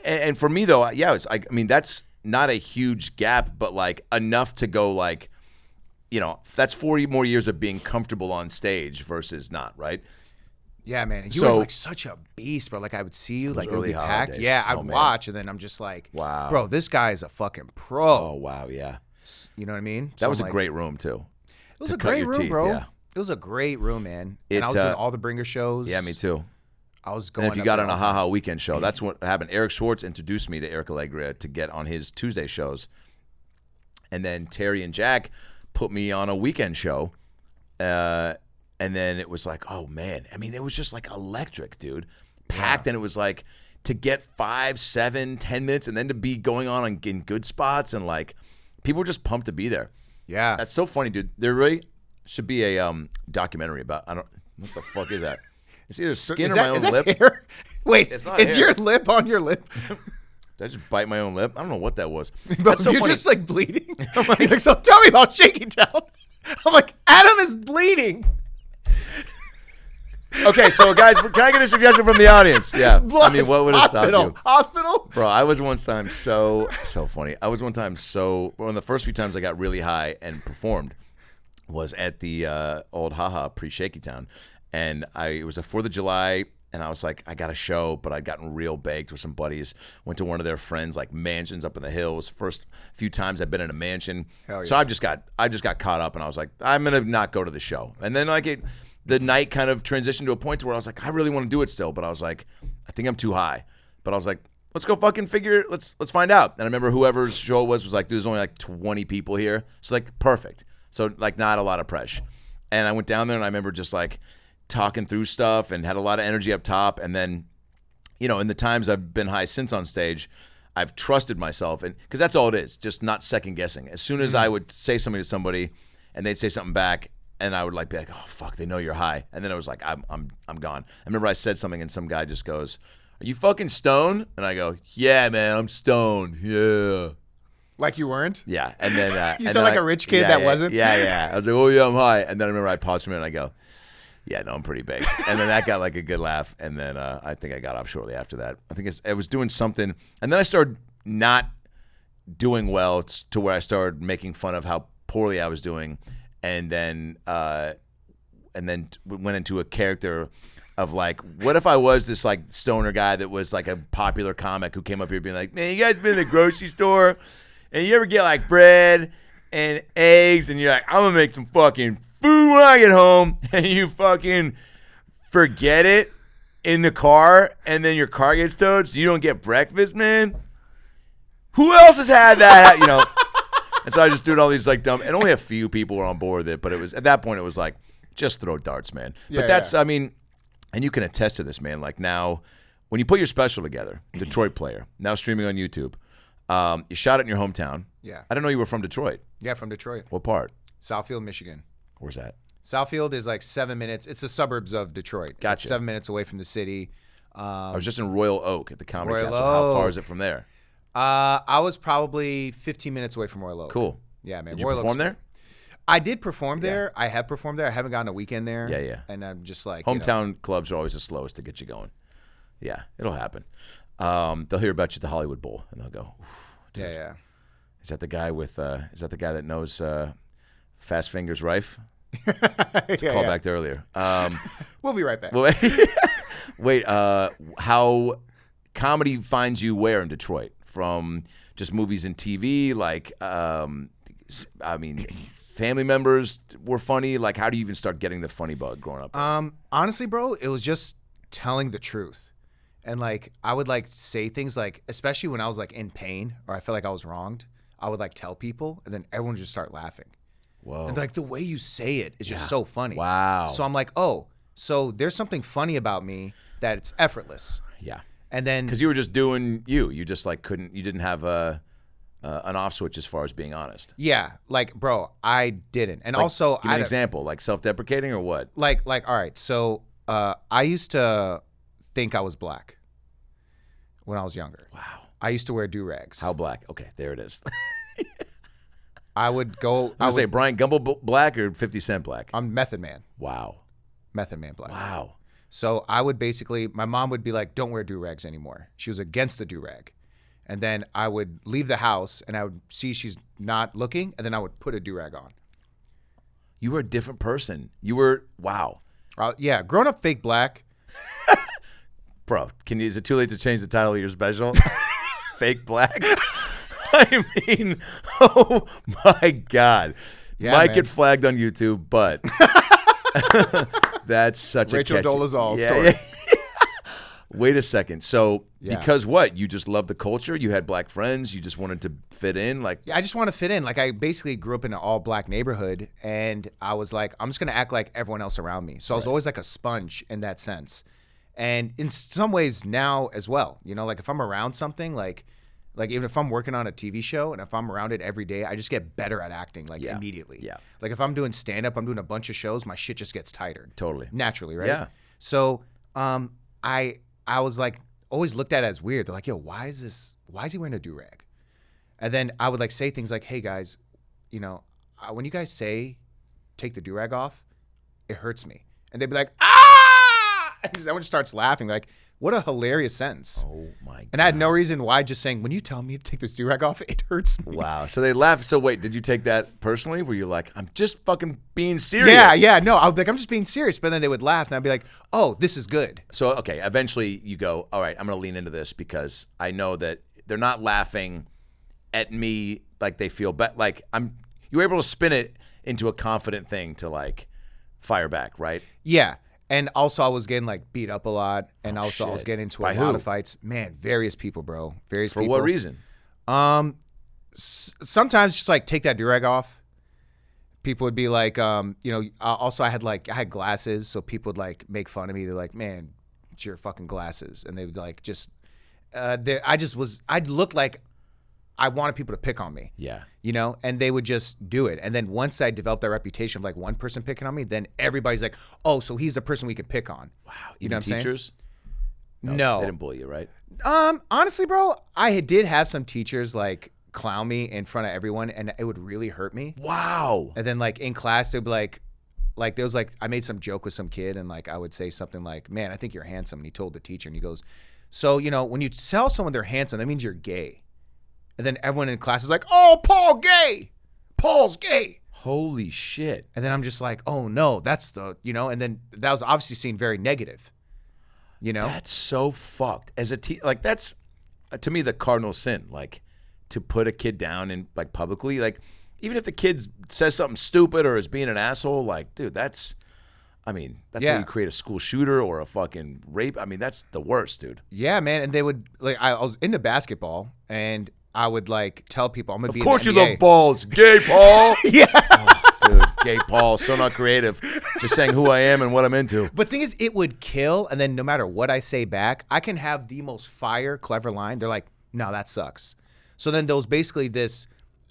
And for me, though, yeah, it's like, I mean, that's not a huge gap, but, like, enough to go, like, you know, that's 40 more years of being comfortable on stage versus not, right? Yeah, man. You So- were like such a beast, bro. Like I would see you, like it would early be packed. holidays. Yeah, Oh, I'd man. watch, and then I'm just like, Wow. bro, this guy is a fucking pro. Oh, wow, yeah. You know what I mean? That So was I'm a like, great room, too. It was to a cut great your room, teeth, bro. yeah. It was a great room, man. It, And I was doing all the bringer shows. Yeah, me too. I was going. And if you up got there on a all the time. haha weekend show, that's what happened. Eric Schwartz introduced me to Eric Allegria to get on his Tuesday shows. And then Terry and Jack put me on a weekend show. And then it was like, oh, man. I mean, it was just like electric, dude. Packed. And it was like to get 5, 7, 10 minutes and then to be going on in good spots. And like people were just pumped to be there. Yeah. That's so funny, dude. They're really Should be a documentary about. I don't. What the fuck is that? It's either skin Is or that- my own is that lip. hair? Wait, It's not is hair. your lip on your lip? Did I just bite my own lip? I don't know what that was. Bro, That's so you're funny. just like bleeding. You're like, so tell me about Shaky Town. I'm like, Adam is bleeding. Okay, so guys, can I get a suggestion from the audience? Yeah. Blood. I mean, what would have stopped Hospital. you? Hospital. Bro, I was one time so funny. I was one time one of the first few times I got really high and performed was at the old Haha pre-Shaky Town. And it was a 4th of July, and I was like, I got a show, but I'd gotten real baked with some buddies. Went to one of their friends' like mansions up in the hills. First few times I've been in a mansion. Hell So yeah. I just got caught up, and I was like, I'm gonna not go to the show. And then the night kind of transitioned to a point to where I was like, I really want to do it still, but I was like, I think I'm too high. But I was like, let's go fucking figure. Let's find out. And I remember whoever's show it was like, dude, there's only like 20 people here. So like, perfect. So like, not a lot of pressure. And I went down there, and I remember just like talking through stuff and had a lot of energy up top. And then, in the times I've been high since on stage, I've trusted myself, and because that's all it is, just not second guessing. As soon as I would say something to somebody, and they'd say something back, and I would like be like, oh fuck, they know you're high, and then I was like, I'm gone. I remember I said something, and some guy just goes, "Are you fucking stoned?" And I go, "Yeah, man, I'm stoned. Yeah." Like you weren't? Yeah, and then You and sound then like a rich kid that wasn't? Yeah. I was like, "Oh yeah, I'm high," and then I remember I paused for a minute, and I go, "Yeah, no, I'm pretty baked." And then that got like a good laugh, and then I think I got off shortly after that. I think I was doing something, and then I started not doing well to where I started making fun of how poorly I was doing, and then went into a character of like, what if I was this like stoner guy that was like a popular comic who came up here being like, man, you guys been in the grocery store and you ever get like bread and eggs and you're like, I'm gonna make some fucking food when I get home, and you fucking forget it in the car, and then your car gets towed so you don't get breakfast, man. Who else has had that? And so I just doing all these like dumb, and only a few people were on board with it, but it was at that point it was like, just throw darts, man. Yeah, But that's, yeah. I mean, and you can attest to this, man. Like now, when you put your special together, Detroit Player, now streaming on YouTube, you shot it in your hometown. Yeah. I didn't know you were from Detroit. Yeah, from Detroit. What part? Southfield, Michigan. Where's that? Southfield is like 7 minutes. It's the suburbs of Detroit. It's Gotcha. 7 minutes away from the city. I was just in Royal Oak at the Comedy Royal Castle. How far Oak. is it from there? I was probably 15 minutes away from Royal Oak. Cool. Yeah, man. Did you Royal perform Oak's there? I did perform there. I have performed there. I haven't gotten a weekend there. Yeah, yeah. And I'm just like Hometown clubs are always the slowest to get you going. Yeah, it'll happen. They'll hear about you at the Hollywood Bowl, and they'll go, yeah, yeah. Is that the guy with? Is that the guy that knows Fast Fingers Rife? Yeah, Call yeah. back to earlier. We'll be right back. Well, wait. How comedy finds you where in Detroit? From just movies and TV? Like, I mean, family members were funny. Like, how do you even start getting the funny bug growing up? Honestly, bro, it was just telling the truth. And like I would like say things like, especially when I was like in pain or I felt like I was wronged, I would like tell people, and then everyone would just start laughing. Whoa. And like the way you say it is just so funny. Wow. So I'm like, oh, so there's something funny about me that it's effortless. Yeah. And then Because you were just doing you. You just like couldn't. You didn't have an off switch as far as being honest. yeah, like bro, I didn't. And also Give me I an example, like self-deprecating or what? like all right, so I used to think I was black when I was younger. Wow. I used to wear do-rags. How black? Okay, there it is. I would go I would say Brian Gumble black or 50 Cent black. I'm Method Man. Wow. Method Man black. Wow. So I would basically, my mom would be like, don't wear do-rags anymore. She was against the do-rag. And then I would leave the house and I would see she's not looking, and then I would put a do-rag on. You were a different person. You were wow. Yeah, grown up fake black. Bro, is it too late to change the title of your special? Fake black? I mean, oh my God. Yeah, Might man. get flagged on YouTube, but that's such Rachel a catchy... Dolezal Yeah, story. yeah. Wait a second. So Yeah. because what? You just love the culture? You had black friends? You just wanted to fit in? Like, Yeah, I just want to fit in. Like I basically grew up in an all-black neighborhood, and I was like, I'm just gonna act like everyone else around me. So I was always like a sponge in that sense, and in some ways now as well. You know, like if I'm around something, like Like even if I'm working on a TV show and if I'm around it every day, I just get better at acting like immediately. Yeah. Like if I'm doing stand up, I'm doing a bunch of shows, my shit just gets tighter. Totally. Naturally, right? Yeah. So I was like always looked at as weird. They're like, yo, why is he wearing a durag? And then I would like say things like, hey guys, you know, when you guys say take the durag off, it hurts me. And they'd be like, ah! And everyone just starts laughing. Like, what a hilarious sentence. Oh my God. And I had no reason why, just saying, when you tell me to take this durag off, it hurts me. Wow. So they laughed. So wait, did you take that personally? Were you like, I'm just fucking being serious? Yeah. No, I'd be like, I'm just being serious. But then they would laugh and I'd be like, oh, this is good. So, okay, eventually you go, all right, I'm going to lean into this because I know that they're not laughing at me like they feel bad. Like you were able to spin it into a confident thing to like fire back, right? Yeah. And also I was getting like beat up a lot. And I was shit. getting into By a lot who? of fights. Man, various people, bro. Various For people. what reason? Sometimes just like take that durag off. People would be like, you know, also I had glasses. So people would like make fun of me. They're like, man, it's your fucking glasses. And they would like I'd look like I wanted people to pick on me. Yeah. You know, and they would just do it. And then once I developed that reputation of like one person picking on me, then everybody's like, oh, so he's the person we could pick on. Wow. You know what I'm saying? Teachers? No. They didn't bully you, right? Honestly, bro, I did have some teachers like clown me in front of everyone and it would really hurt me. Wow. And then like in class, they'd be like there was like, I made some joke with some kid and like I would say something like, man, I think you're handsome. And he told the teacher and he goes, so, you know, when you tell someone they're handsome, that means you're gay. And then everyone in class is like, oh, Paul gay. Paul's gay. Holy shit. And then I'm just like, oh no, that's the, you know, and then that was obviously seen very negative, you know? That's so fucked. As a like that's to me the cardinal sin, like to put a kid down in like publicly, like even if the kid says something stupid or is being an asshole, like dude, that's how you create a school shooter or a fucking rape. I mean, that's the worst, dude. Yeah, man. And they would like, I was into basketball and I would like tell people I'm gonna be. Of course, in you the NBA. love balls, gay Paul. Yeah, dude, gay Paul, so not creative. Just saying who I am and what I'm into. but the thing is, it would kill. And then no matter what I say back, I can have the most fire, clever line. They're like, no, that sucks. So then there was basically this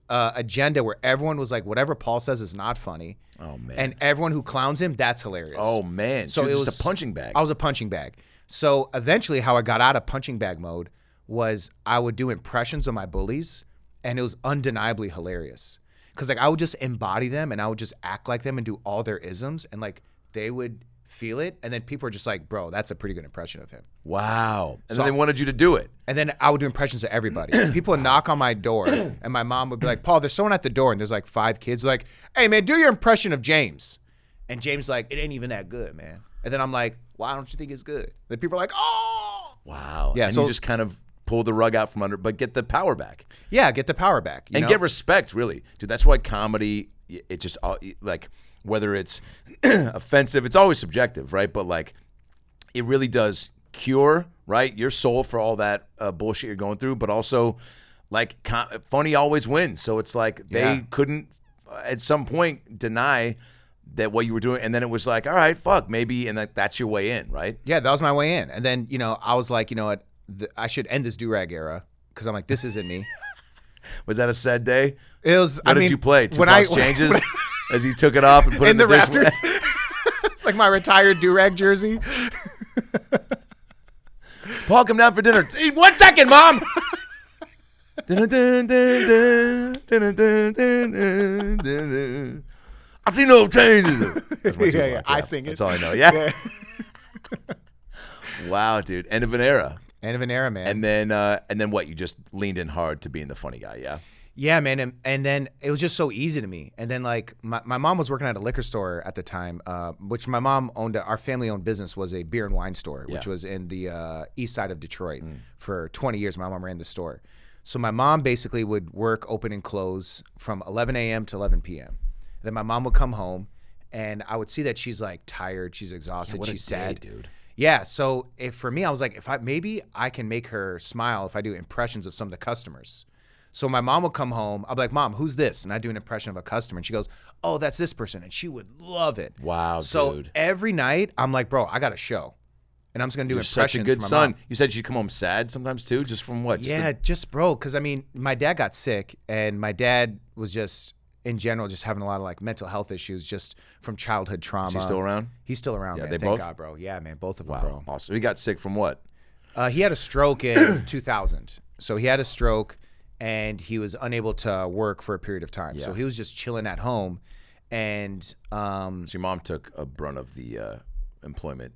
agenda where everyone was like, whatever Paul says is not funny. Oh man. And everyone who clowns him, that's hilarious. Oh man. So it it was was just a punching bag. I was a punching bag. So eventually, how I got out of punching bag mode was I would do impressions of my bullies. And it was undeniably hilarious because like I would just embody them and I would just act like them and do all their isms and like they would feel it. And then people were just like, bro, that's a pretty good impression of him. Wow. And So- then they wanted you to do it. And then I would do impressions of everybody. People would knock on my door and my mom would be like, Paul, there's someone at the door. And there's like 5 kids like, hey man, do your impression of James. And James like, it ain't even that good, man. And then I'm like, why don't you think it's good? And people are like, oh. Wow. Yeah, And so- you just kind of pull the rug out from under, but get the power back. Yeah, get the power back. You And know? get respect, really. Dude, that's why comedy, it just, like, whether it's offensive, it's always subjective, right? But, like, it really does cure, right, your soul for all that bullshit you're going through, but also, like, funny always wins. So it's like they couldn't, at some point, deny that what you were doing, and then it was like, all right, fuck, maybe, and that's your way in, right? Yeah, that was my way in. And then, you know, I was like, you know what, I should end this durag era because I'm like, this isn't me. Was that a sad day? It was. What did you play? Tupac's Changes? when As you took it off and put it in the dish- rafters. It's like my retired durag jersey. Paul, come down for dinner. 1 second, Mom. I see no changes. That's my Yeah, Tupac, yeah, I sing it. That's all I know. Yeah. Wow, dude. End of an era. End of an era, man. And then what? You just leaned in hard to being the funny guy, yeah? Yeah, man. And then it was just so easy to me. And then like my mom was working at a liquor store at the time, which my mom owned. Our family owned business was a beer and wine store, which was in the east side of Detroit. For 20 years, my mom ran the store. So my mom basically would work open and close from 11 a.m. to 11 p.m. Then my mom would come home and I would see that she's like tired, she's exhausted, What a she's day, sad. dude. Yeah, so for me, I was like, maybe I can make her smile if I do impressions of some of the customers. So my mom would come home. I'd be like, Mom, who's this? And I do an impression of a customer. And she goes, oh, that's this person. And she would love it. Wow, so dude. every night, I'm like, bro, I got a show. and I'm just gonna do You're impressions. such a good for my son. mom. You said she'd come home sad sometimes too, just from what? Just bro, because I mean, my dad got sick, and my dad was just in general just having a lot of like mental health issues just from childhood trauma. Is he still around? He's still around, Yeah, man. they Thank both? God, bro. Yeah, man, both of them, Wow, bro. awesome. He got sick from what? He had a stroke in 2000. So he had a stroke, and he was unable to work for a period of time. Yeah. So he was just chilling at home, and So your mom took a brunt of the employment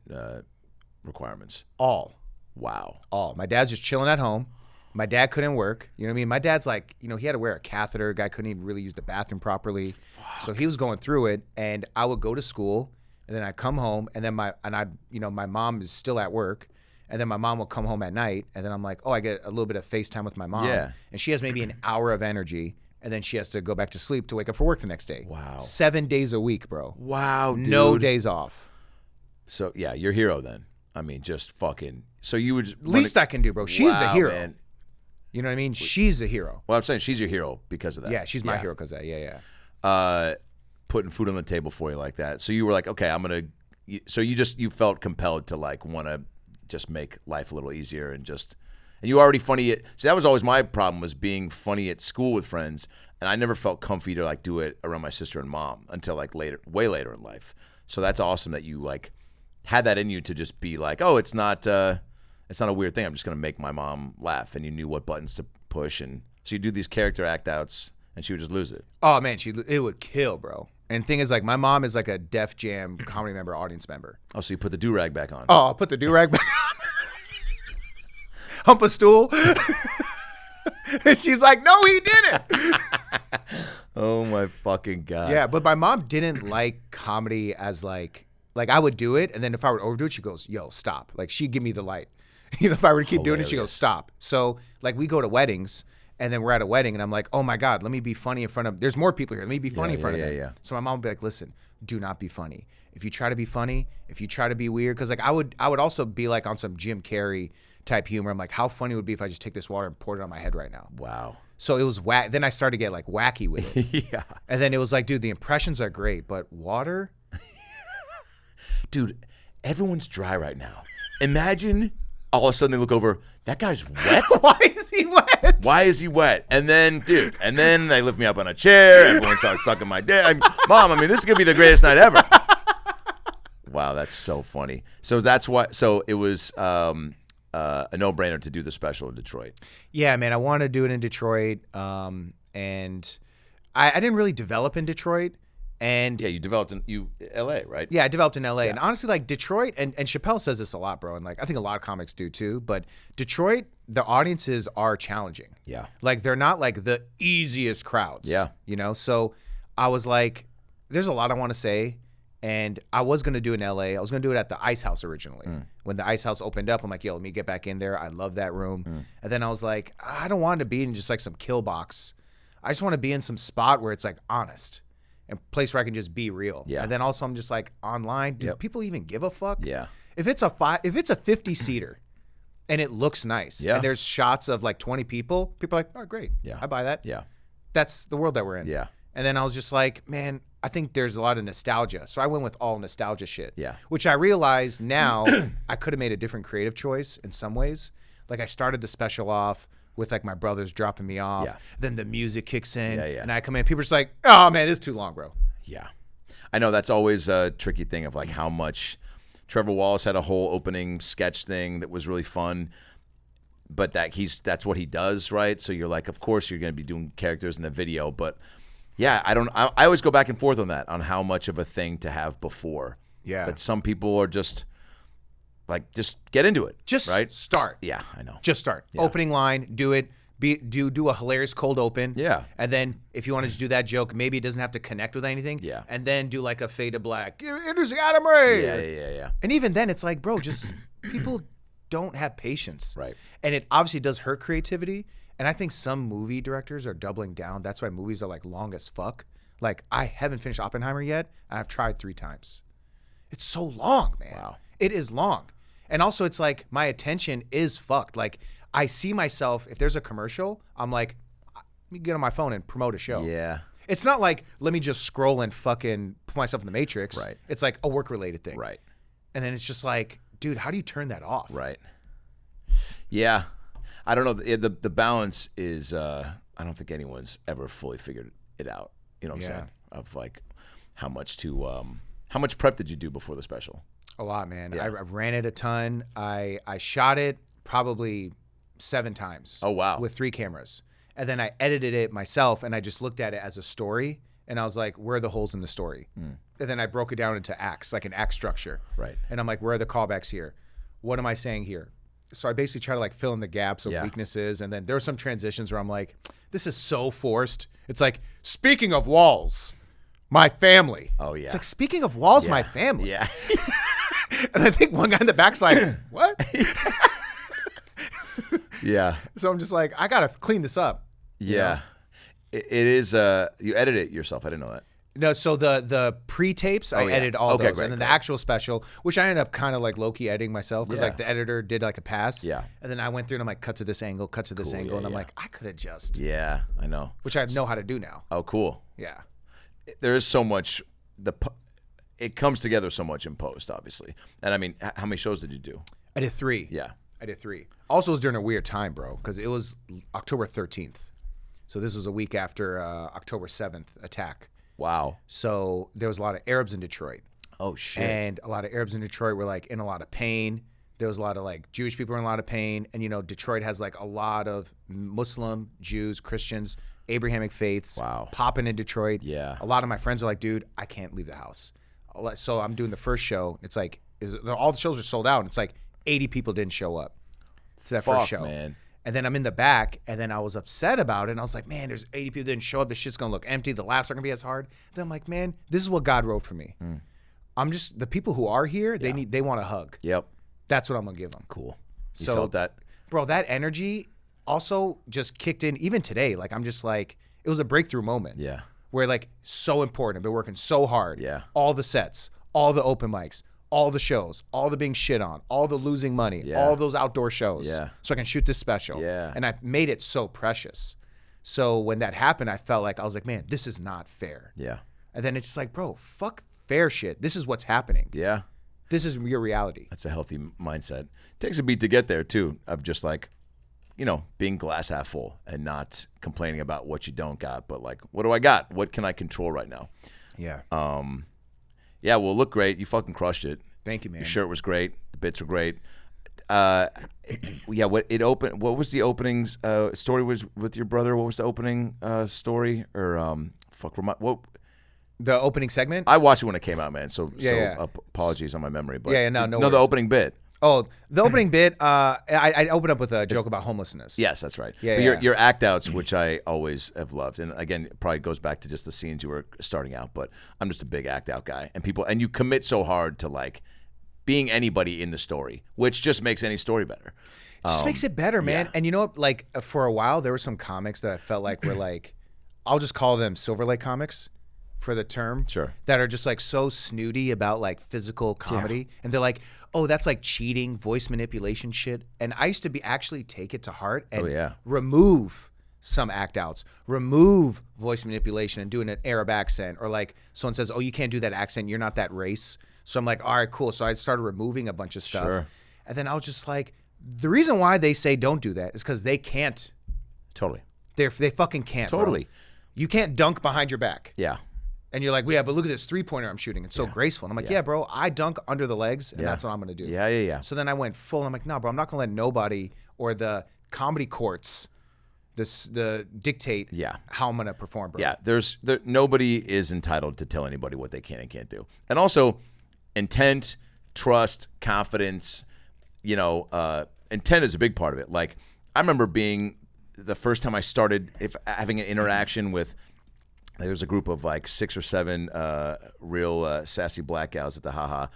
requirements. all. My dad's just chilling at home. My dad couldn't work. You know what I mean? My dad's like, you know, he had to wear a catheter. Guy couldn't even really use the bathroom properly. So he was going through it, and I would go to school, and then I'd come home, and then my mom is still at work, and then my mom will come home at night, and then I'm like, oh, I get a little bit of FaceTime with my mom. Yeah. And she has maybe an hour of energy, and then she has to go back to sleep to wake up for work the next day. Wow. 7 days a week, bro. Wow, dude. No days off. So yeah, you're a hero then. I mean, just fucking. So you would Least I can do, bro. She's the hero. Man. You know what I mean? She's the hero. Well, I'm saying she's your hero because of that. Yeah, she's my hero because of that. Yeah. Putting food on the table for you like that. So you were like, okay, I'm gonna. So you felt compelled to like want to just make life a little easier and you were already funny at. See, that was always my problem, was being funny at school with friends, and I never felt comfy to like do it around my sister and mom until like way later in life. So that's awesome that you like had that in you to just be like, oh, it's not a weird thing. I'm just gonna make my mom laugh, and you knew what buttons to push, and so you do these character act outs, and she would just lose it. Oh man, it would kill, bro. And thing is, like, my mom is like a Def Jam comedy member, audience member. Oh, so you put the durag back on? Oh, I'll put the durag back on. Hump a stool. And she's like, no, he didn't. Oh my fucking God. Yeah, but my mom didn't like comedy as like I would do it, and then if I would overdo it, she goes, yo, stop. Like, she'd give me the light. You know, if I were to keep doing it, she goes, stop. So like we go to weddings, and then we're at a wedding, and I'm like, oh my God, let me be funny in front of, there's more people here. Let me be funny in front of them. Yeah. So my mom would be like, listen, do not be funny. If you try to be funny, if you try to be weird, because like I would also be like on some Jim Carrey type humor. I'm like, how funny would it be if I just take this water and poured it on my head right now? Wow. So it was whack. Then I started to get like wacky with it. Yeah. And then it was like, dude, the impressions are great, but water? Dude, everyone's dry right now. Imagine all of a sudden they look over, that guy's wet? Why is he wet? Why is he wet? And then, dude, they lift me up on a chair. Everyone starts sucking my dick. Mom, I mean, this is going to be the greatest night ever. Wow, that's so funny. So that's why, so it was a no-brainer to do the special in Detroit. Yeah, man, I wanted to do it in Detroit. And I didn't really develop in Detroit. And Yeah, you developed in L.A., right? yeah, I developed in LA. Yeah. And honestly, like Detroit, and Chappelle says this a lot, bro. And like, I think a lot of comics do too. But Detroit, the audiences are challenging. Yeah. Like, they're not like the easiest crowds. Yeah. You know? So I was like, there's a lot I want to say. And I was going to do it in LA. I was going to do it at the Ice House originally. When the Ice House opened up, I'm like, yo, let me get back in there. I love that room. And then I was like, I don't want to be in just like some kill box. I just want to be in some spot where it's like honest. And place where I can just be real. Yeah. And then also I'm just like, online, do people even give a fuck? Yeah. If it's a 50 seater and it looks nice, Yeah. and there's shots of like 20 people are like, oh, great. Yeah. I buy that. Yeah. That's the world that we're in. Yeah. And then I was just like, man, I think there's a lot of nostalgia. So I went with all nostalgia shit. Yeah. Which I realize now I could have made a different creative choice in some ways. Like, I started the special off with like my brothers dropping me off. Yeah. Then the music kicks in. Yeah, yeah. And I come in, people are just like, oh man, this is too long, bro. Yeah. I know that's always a tricky thing of like how much Trevor Wallace had a whole opening sketch thing that was really fun, but that's what he does, right? So you're like, of course you're going to be doing characters in the video, but yeah, I always go back and forth on that, on how much of a thing to have before. Yeah. But some people are just like, just get into it. Just right? start. Yeah, I know. Just start. Yeah. Opening line, do it. Do a hilarious cold open. Yeah. And then if you want to just do that joke, maybe it doesn't have to connect with anything. Yeah. And then do like a fade to black. Introducing Adam Ray. Yeah. And even then, it's like, bro, just people don't have patience. Right. And it obviously does hurt creativity. And I think some movie directors are doubling down. That's why movies are like long as fuck. Like, I haven't finished Oppenheimer yet, and I've tried 3 times. It's so long, man. Wow. It is long. And also, it's like my attention is fucked. Like, I see myself, if there's a commercial, I'm like, let me get on my phone and promote a show. Yeah. It's not like, let me just scroll and fucking put myself in the Matrix. Right. It's like a work-related thing. Right. And then it's just like, dude, how do you turn that off? Right. Yeah. I don't know. The balance is, I don't think anyone's ever fully figured it out. You know what I'm saying? Of like how much prep did you do before the special? A lot, man. Yeah. I ran it a ton. I shot it probably 7 times. Oh, wow. With 3 cameras. And then I edited it myself, and I just looked at it as a story, and I was like, where are the holes in the story? And then I broke it down into acts, like an act structure. Right. And I'm like, where are the callbacks here? What am I saying here? So I basically try to like fill in the gaps of weaknesses, and then there were some transitions where I'm like, this is so forced. It's like, speaking of walls, my family. Oh, yeah. It's like, speaking of walls, my family. Yeah. And I think one guy in the back's like, what? Yeah. So I'm just like, I got to clean this up. Yeah. It is, you edit it yourself. I didn't know that. No, so the pre-tapes, I edited all those. Great, and then the actual special, which I ended up kind of like low-key editing myself because like the editor did like a pass. Yeah. And then I went through and I'm like, cut to this angle, cut to this angle. And I'm like, I could have just. Yeah, I know. Which I know how to do now. Oh, cool. Yeah. There is so much, it comes together so much in post, obviously. And I mean, how many shows did you do? I did 3. Yeah. I did 3. Also, it was during a weird time, bro, because it was October 13th. So this was a week after October 7th attack. Wow. So there was a lot of Arabs in Detroit. Oh, shit. And a lot of Arabs in Detroit were like in a lot of pain. There was a lot of like Jewish people in a lot of pain. And, you know, Detroit has like a lot of Muslim, Jews, Christians, Abrahamic faiths popping in Detroit. Yeah. A lot of my friends are like, dude, I can't leave the house. So I'm doing the first show. It's like, all the shows are sold out. And it's like 80 people didn't show up to that first show. Man. And then I'm in the back, and then I was upset about it. And I was like, man, there's 80 people that didn't show up. This shit's going to look empty. The laughs aren't going to be as hard. Then I'm like, man, this is what God wrote for me. I'm just, the people who are here, they want a hug. Yep. That's what I'm going to give them. Cool. You So, felt that? Bro, that energy also just kicked in even today. Like, I'm just like, it was a breakthrough moment. Yeah. Where like, so important. I've been working so hard. Yeah. All the sets, all the open mics, all the shows, all the being shit on, all the losing money, all those outdoor shows. Yeah. So I can shoot this special. Yeah. And I made it so precious. So when that happened, I felt like, I was like, man, this is not fair. Yeah. And then it's just like, bro, fuck fair shit. This is what's happening. Yeah. This is your reality. That's a healthy mindset. Takes a beat to get there, too, of just like, you know, being glass half full and not complaining about what you don't got, but like, what do I got? What can I control right now? Yeah. Yeah, well, look great. You fucking crushed it. Thank you, man. Your shirt was great. The bits were great. Yeah, what was the opening story was with your brother? What was the opening story? Or what? The opening segment? I watched it when it came out, man. So Yeah. apologies on my memory. But No the worries. opening bit. Oh, the opening bit, I opened up with a joke about homelessness. Yes, that's right. Yeah, But yeah. your act outs, which I always have loved, and again, it probably goes back to just the scenes you were starting out. But I'm just a big act out guy, and you commit so hard to like being anybody in the story, which just makes any story better. Just makes it better, man. yeah. And you know what? Like, for a while, there were some comics that I felt like were like, I'll just call them Silver Lake comics for the term. Sure. That are just like so snooty about like physical comedy. And they're like, oh, that's like cheating, voice manipulation shit. And I used to actually take it to heart and remove some act outs, remove voice manipulation and doing an Arab accent, or like someone says, oh, you can't do that accent, you're not that race. So I'm like, all right, cool. So I started removing a bunch of stuff. Sure. And then I was just like, the reason why they say don't do that is because they can't. Totally. They fucking can't. Totally. Bro. You can't dunk behind your back. Yeah. And you're like, well, yeah, but look at this 3-pointer I'm shooting. It's so graceful. And I'm like, yeah, bro, I dunk under the legs, and that's what I'm going to do. Yeah. So then I went full. I'm like, no, bro, I'm not going to let nobody or the comedy courts dictate how I'm going to perform, bro. Yeah, nobody is entitled to tell anybody what they can and can't do. And also, intent, trust, confidence, intent is a big part of it. Like, I remember being the first time I started having an interaction with, there was a group of like 6 or 7 real sassy black gals at the Haha,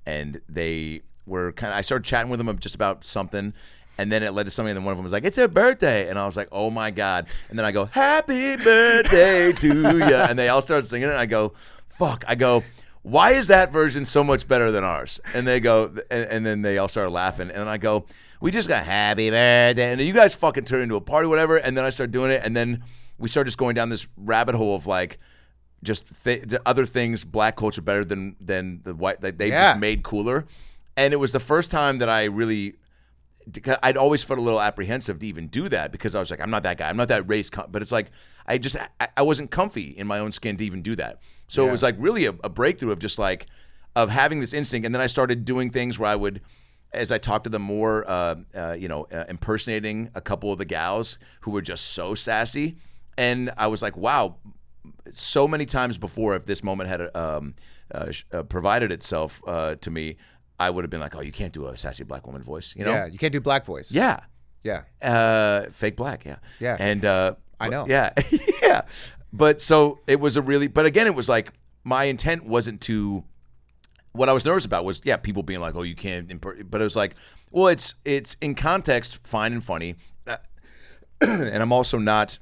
and they were I started chatting with them just about something, and then it led to something, and then one of them was like, it's her birthday, and I was like, oh my God. And then I go, happy birthday to ya, and they all started singing it, and I go, fuck, why is that version so much better than ours? And they go, and then they all started laughing, and I go, we just got happy birthday, and you guys fucking turned into a party, whatever, and then I started doing it, and then we started just going down this rabbit hole of like just other things, black culture better than the white, that they just made cooler. And it was the first time that I really, I'd always felt a little apprehensive to even do that because I was like, I'm not that guy. I'm not that race. But it's like, I wasn't comfy in my own skin to even do that. So it was like really a breakthrough of just like, of having this instinct. And then I started doing things where I would, as I talked to them more, impersonating a couple of the gals who were just so sassy. And I was like, wow, so many times before, if this moment had provided itself to me, I would have been like, oh, you can't do a sassy black woman voice, you know? Yeah, you can't do black voice. Yeah. Yeah. Fake black, yeah. Yeah. And I know. Yeah. Yeah. But so it was but again, it was like, my intent wasn't to, what I was nervous about was, people being like, oh, you can't, but it was like, well, it's in context, fine and funny. And I'm also not,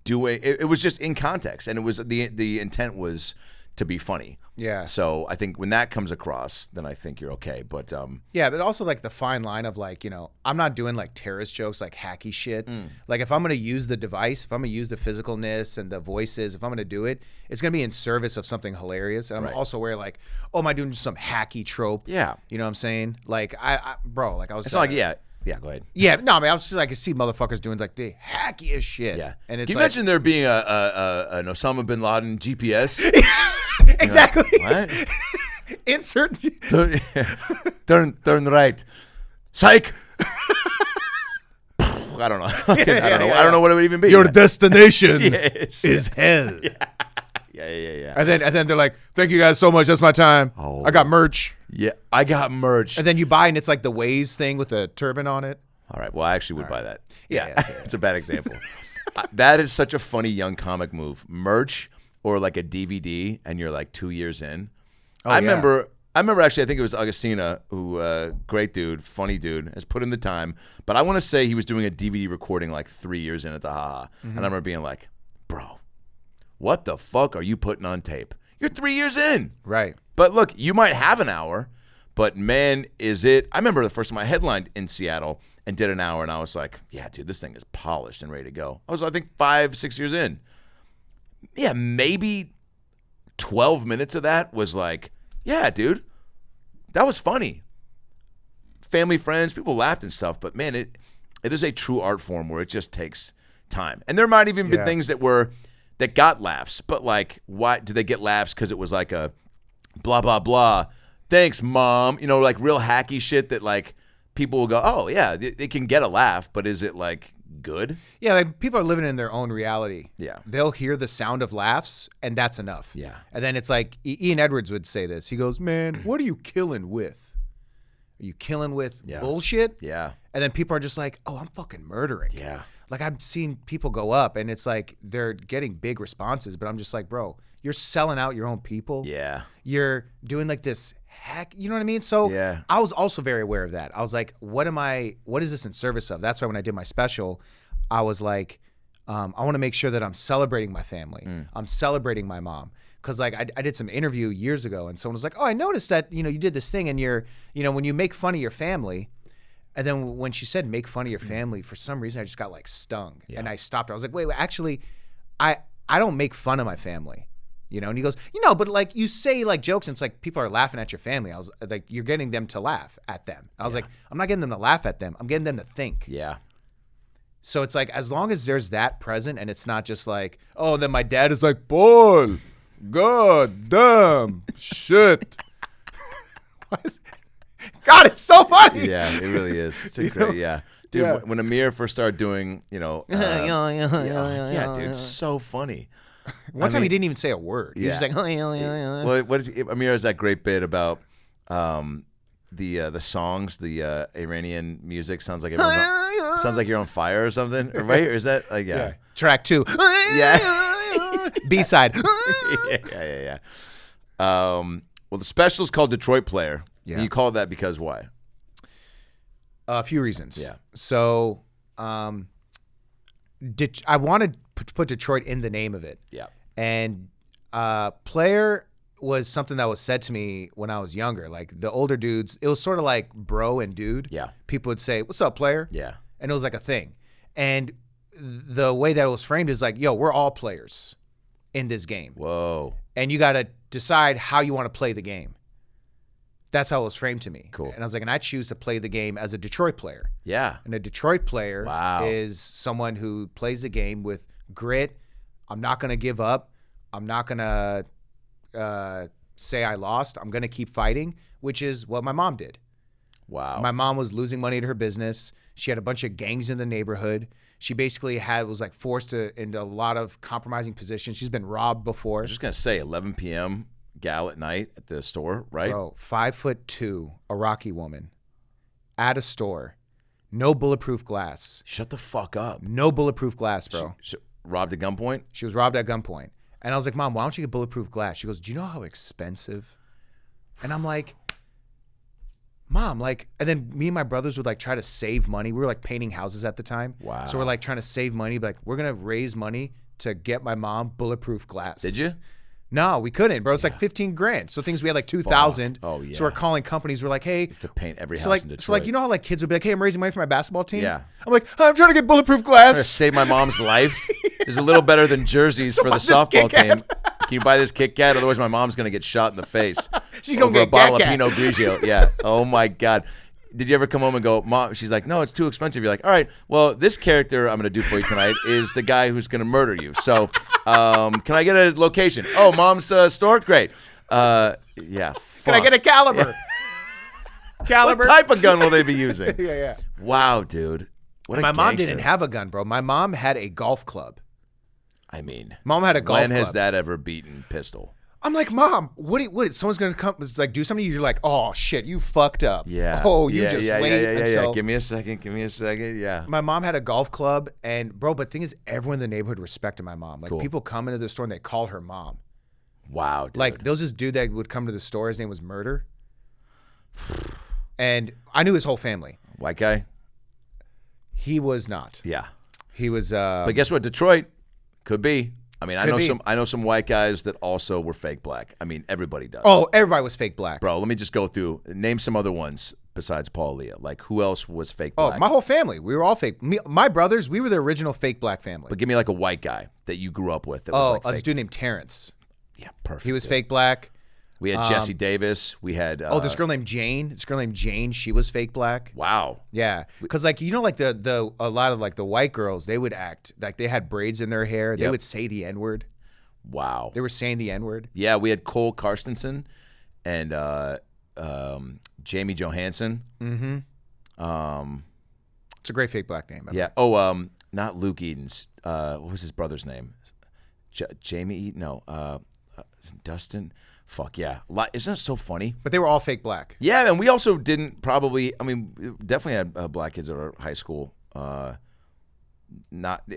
doing, it was just in context. And it was, the intent was to be funny. Yeah. So I think when that comes across, then I think you're okay. But yeah, but also like the fine line of like, I'm not doing like terrorist jokes, like hacky shit. Like if I'm going to use the device, if I'm going to use the physicalness and the voices, if I'm going to do it, it's going to be in service of something hilarious. And I'm also aware like, oh, am I doing some hacky trope? Yeah. You know what I'm saying? Like bro, like I was. It's not like, yeah, go ahead. Yeah, no, I mean, I was just like, I see motherfuckers doing like the hackiest shit. Yeah. And it's Can you like, imagine there being an Osama bin Laden GPS? exactly. What? Insert. Turn right. Psych. I don't know. I don't know what it would even be. Your destination Yes. is hell. Yeah. And then they're like, thank you guys so much. That's my time. Oh. I got merch. Yeah, I got merch. And then you buy, and it's like the Waze thing with a turban on it. All right. Well, I actually would buy that. Yeah. It's a bad example. That is such a funny young comic move. Merch or like a DVD, and you're like 2 years in. I remember actually, I think it was Augustina, who, great dude, funny dude, has put in the time. But I want to say he was doing a DVD recording like 3 years in at the haha. And I remember being like, bro, what the fuck are you putting on tape? You're 3 years in. Right. But look, you might have an hour, but man, is it. I remember the first time I headlined in Seattle and did an hour, and I was like, yeah, dude, this thing is polished and ready to go. I was, I think, 5-6 years in. Yeah, maybe 12 minutes of that was like, yeah, dude, that was funny. Family, friends, people laughed and stuff, but man, it is a true art form where it just takes time. And there might even been things that got laughs, but like, why did they get laughs? Because it was like a blah, blah, blah. Thanks, Mom. Like real hacky shit that like people will go, oh, yeah, they can get a laugh, but is it like good? Yeah, like people are living in their own reality. Yeah. They'll hear the sound of laughs, and that's enough. Yeah. And then it's like, Ian Edwards would say this. He goes, man, what are you killing with? Are you killing with bullshit? Yeah. And then people are just like, oh, I'm fucking murdering. Yeah. Like I've seen people go up, and it's like they're getting big responses, but I'm just like, bro, you're selling out your own people. Yeah. You're doing like this hack, you know what I mean? So I was also very aware of that. I was like, what is this in service of? That's why when I did my special, I was like, I want to make sure that I'm celebrating my family. I'm celebrating my mom. Cause like I did some interview years ago, and someone was like, oh, I noticed that, you did this thing, and you're, when you make fun of your family. And then when she said make fun of your family, for some reason I just got like stung, and I stopped her. I was like, wait, actually, I don't make fun of my family, And he goes, but like you say like jokes, and it's like people are laughing at your family. I was like, you're getting them to laugh at them. I was like, I'm not getting them to laugh at them. I'm getting them to think. Yeah. So it's like, as long as there's that present, and it's not just like, oh, then my dad is like, Paul, god damn, shit. God, it's so funny. Yeah, it really is. It's a great, Dude, when Amir first started doing, yeah, dude, so funny. One time he didn't even say a word. He was just like, Well, Amir has that great bit about the songs, the Iranian music sounds like you're on fire or something, right? Or is that like Track 2. Yeah. B-side. Yeah. Well, the special is called Detroit Player. Yeah. And you call it that because why? A few reasons. Yeah. So, I wanted to put Detroit in the name of it. Yeah. And player was something that was said to me when I was younger. Like the older dudes, it was sort of like bro and dude. Yeah. People would say, "What's up, player?" Yeah. And it was like a thing. And the way that it was framed is like, yo, we're all players in this game. Whoa. And you got to decide how you want to play the game. That's how it was framed to me. Cool. And I was like, and I choose to play the game as a Detroit player. Yeah. And a Detroit player Wow. is someone who plays the game with grit. I'm not going to give up. I'm not going to say I lost. I'm going to keep fighting, which is what my mom did. Wow. My mom was losing money to her business. She had a bunch of gangs in the neighborhood. She basically was like forced into a lot of compromising positions. She's been robbed before. I was just going to say 11 p.m. gal at night at the store, right? Bro, 5'2", Iraqi woman at a store. No bulletproof glass. Shut the fuck up. No bulletproof glass, bro. She robbed at gunpoint? She was robbed at gunpoint. And I was like, Mom, why don't you get bulletproof glass? She goes, do you know how expensive? And I'm like, Mom, like, and then me and my brothers would like try to save money. We were like painting houses at the time. Wow. So we're like trying to save money, but like we're going to raise money to get my mom bulletproof glass. Did you? No, we couldn't, bro. It's like 15 grand. So things we had like 2,000. Oh, yeah. So we're calling companies. We're like, hey. To paint every house like, in Detroit. So like, you know how like kids would be like, hey, I'm raising money for my basketball team? Yeah. I'm like, I'm trying to get bulletproof I'm gonna glass. save my mom's life. It's a little better than jerseys for the buy this softball Kit Kat. team. Can you buy this Kit Kat? Otherwise, my mom's gonna get shot in the face. She's gonna over get a bottle Kat of Kat. Pinot Grigio. Yeah. Oh my God. Did you ever come home and go, Mom? She's like, no, it's too expensive. You're like, all right, well, this character I'm gonna do for you tonight is the guy who's gonna murder you. So, can I get a location? Oh, Mom's store. Great. Yeah. Can I get a caliber? Caliber? What type of gun will they be using? Yeah. Wow, dude. What a My mom gangster. didn't have a gun, bro. My mom had a golf club. I mean, Mom had a golf when club. has that ever beaten pistol? I'm like, Mom, what? Someone's gonna come, like, do something. You're like, oh shit, you fucked up. Yeah. Oh, you yeah, just yeah, wait yeah, yeah, until. yeah. Give me a second. Yeah. My mom had a golf club, and bro, but the thing is, everyone in the neighborhood respected my mom. Like, Cool. people come into the store and they call her mom. Wow, dude. Like, there was this dude that would come to the store. His name was Murder, and I knew his whole family. White guy? He was not. Yeah. He was. But guess what? Detroit could be. I mean, Could be. I know some white guys that also were fake black. I mean, everybody does. Oh, everybody was fake black. Bro, let me just go through. Name some other ones besides Paul Elia. Like, who else was fake Oh, black? my whole family. We were all fake. My brothers, we were the original fake black family. But give me like a white guy that you grew up with that was like this fake. dude named Terrence. Yeah, perfect. He was dude. fake black. We had Jesse Davis. We had. This girl named Jane. She was fake black. Wow. Yeah, because like like a lot of like the white girls, they would act like they had braids in their hair. They Yep. would say the N-word. Wow. They were saying the N-word. Yeah, we had Cole Karstensen and Jamie Johansson. Mm-hmm. It's a great fake black name. Yeah. Oh, not Luke Eden's. What was his brother's name? Jamie Eden? No. Dustin. Fuck yeah. Isn't that so funny? But they were all fake black. Yeah, and we also didn't probably. I mean, we definitely had black kids at our high school. It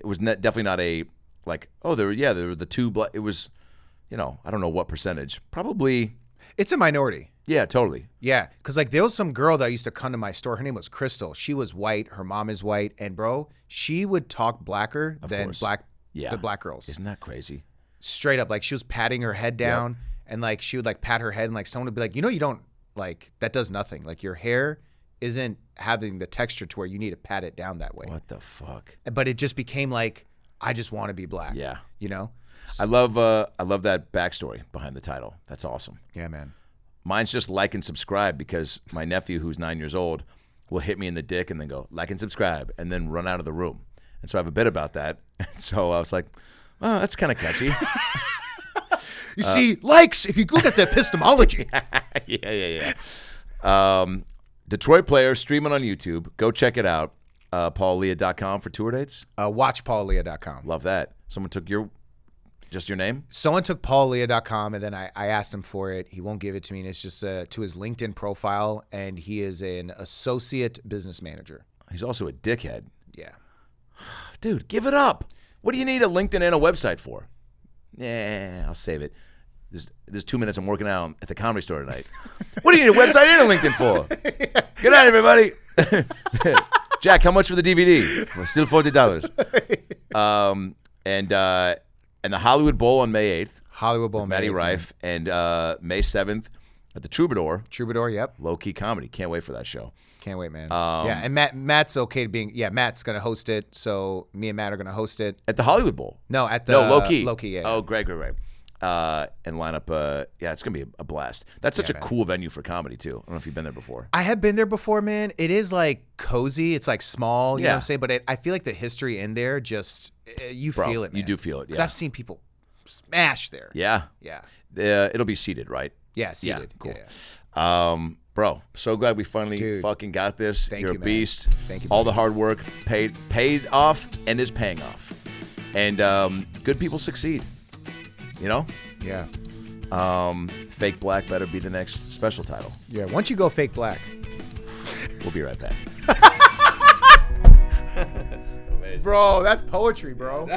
was definitely not a like. Oh, there were the two black. It was, I don't know what percentage. Probably. It's a minority. Yeah, totally. Yeah, because like there was some girl that used to come to my store. Her name was Crystal. She was white. Her mom is white, and bro, she would talk blacker than course. the black girls. Isn't that crazy? Straight up, like she was patting her head down, and like she would like pat her head, and like someone would be like, you don't like that does nothing. Like your hair isn't having the texture to where you need to pat it down that way. What the fuck? But it just became like, I just want to be black. Yeah. I love that backstory behind the title. That's awesome. Yeah, man. Mine's just like and subscribe because my nephew, who's 9 years old, will hit me in the dick and then go, like and subscribe, and then run out of the room. And so I have a bit about that. And so I was like, oh, that's kind of catchy. You see, likes, if you look at the epistemology. Yeah. Detroit Player, streaming on YouTube. Go check it out. PaulLea.com for tour dates. WatchPaulLea.com. Love that. Someone took just your name? Someone took PaulLea.com, and then I asked him for it. He won't give it to me, and it's just to his LinkedIn profile, and he is an associate business manager. He's also a dickhead. Yeah. Dude, give it up. What do you need a LinkedIn and a website for? Yeah, I'll save it. There's 2 minutes I'm working out at the Comedy Store tonight. What do you need a website and a LinkedIn for? Good night, everybody. Jack, how much for the DVD? Well, still $40. And the Hollywood Bowl on May 8th. Hollywood Bowl, Matty Rife. And May 7th at the Troubadour. Troubadour, yep. Lowkey Comedy. Can't wait for that show. Can't wait, man. Yeah, and Matt's okay being. Yeah, Matt's gonna host it. So me and Matt are gonna host it. At the Hollywood Bowl. No, at the Lowkey. Lowkey, yeah. Oh, great. and line up. It's gonna be a blast. That's such a cool venue for comedy too. I don't know if you've been there before. I have been there before, man. It is like cozy. It's like small. You know what I'm saying? But I feel like the history in there just you feel it. Man. You do feel it. Because Yeah. I've seen people smash there. Yeah. Yeah. It'll be seated, right? Yeah. Seated. Cool. Yeah. Bro, so glad we finally Dude, fucking got this. thank You're you, a man. beast. Thank you, All buddy. the hard work paid off and is paying off. And good people succeed. You know? Yeah. Fake Black better be the next special title. Yeah. Once you go fake black. We'll be right back. Bro, that's poetry, bro.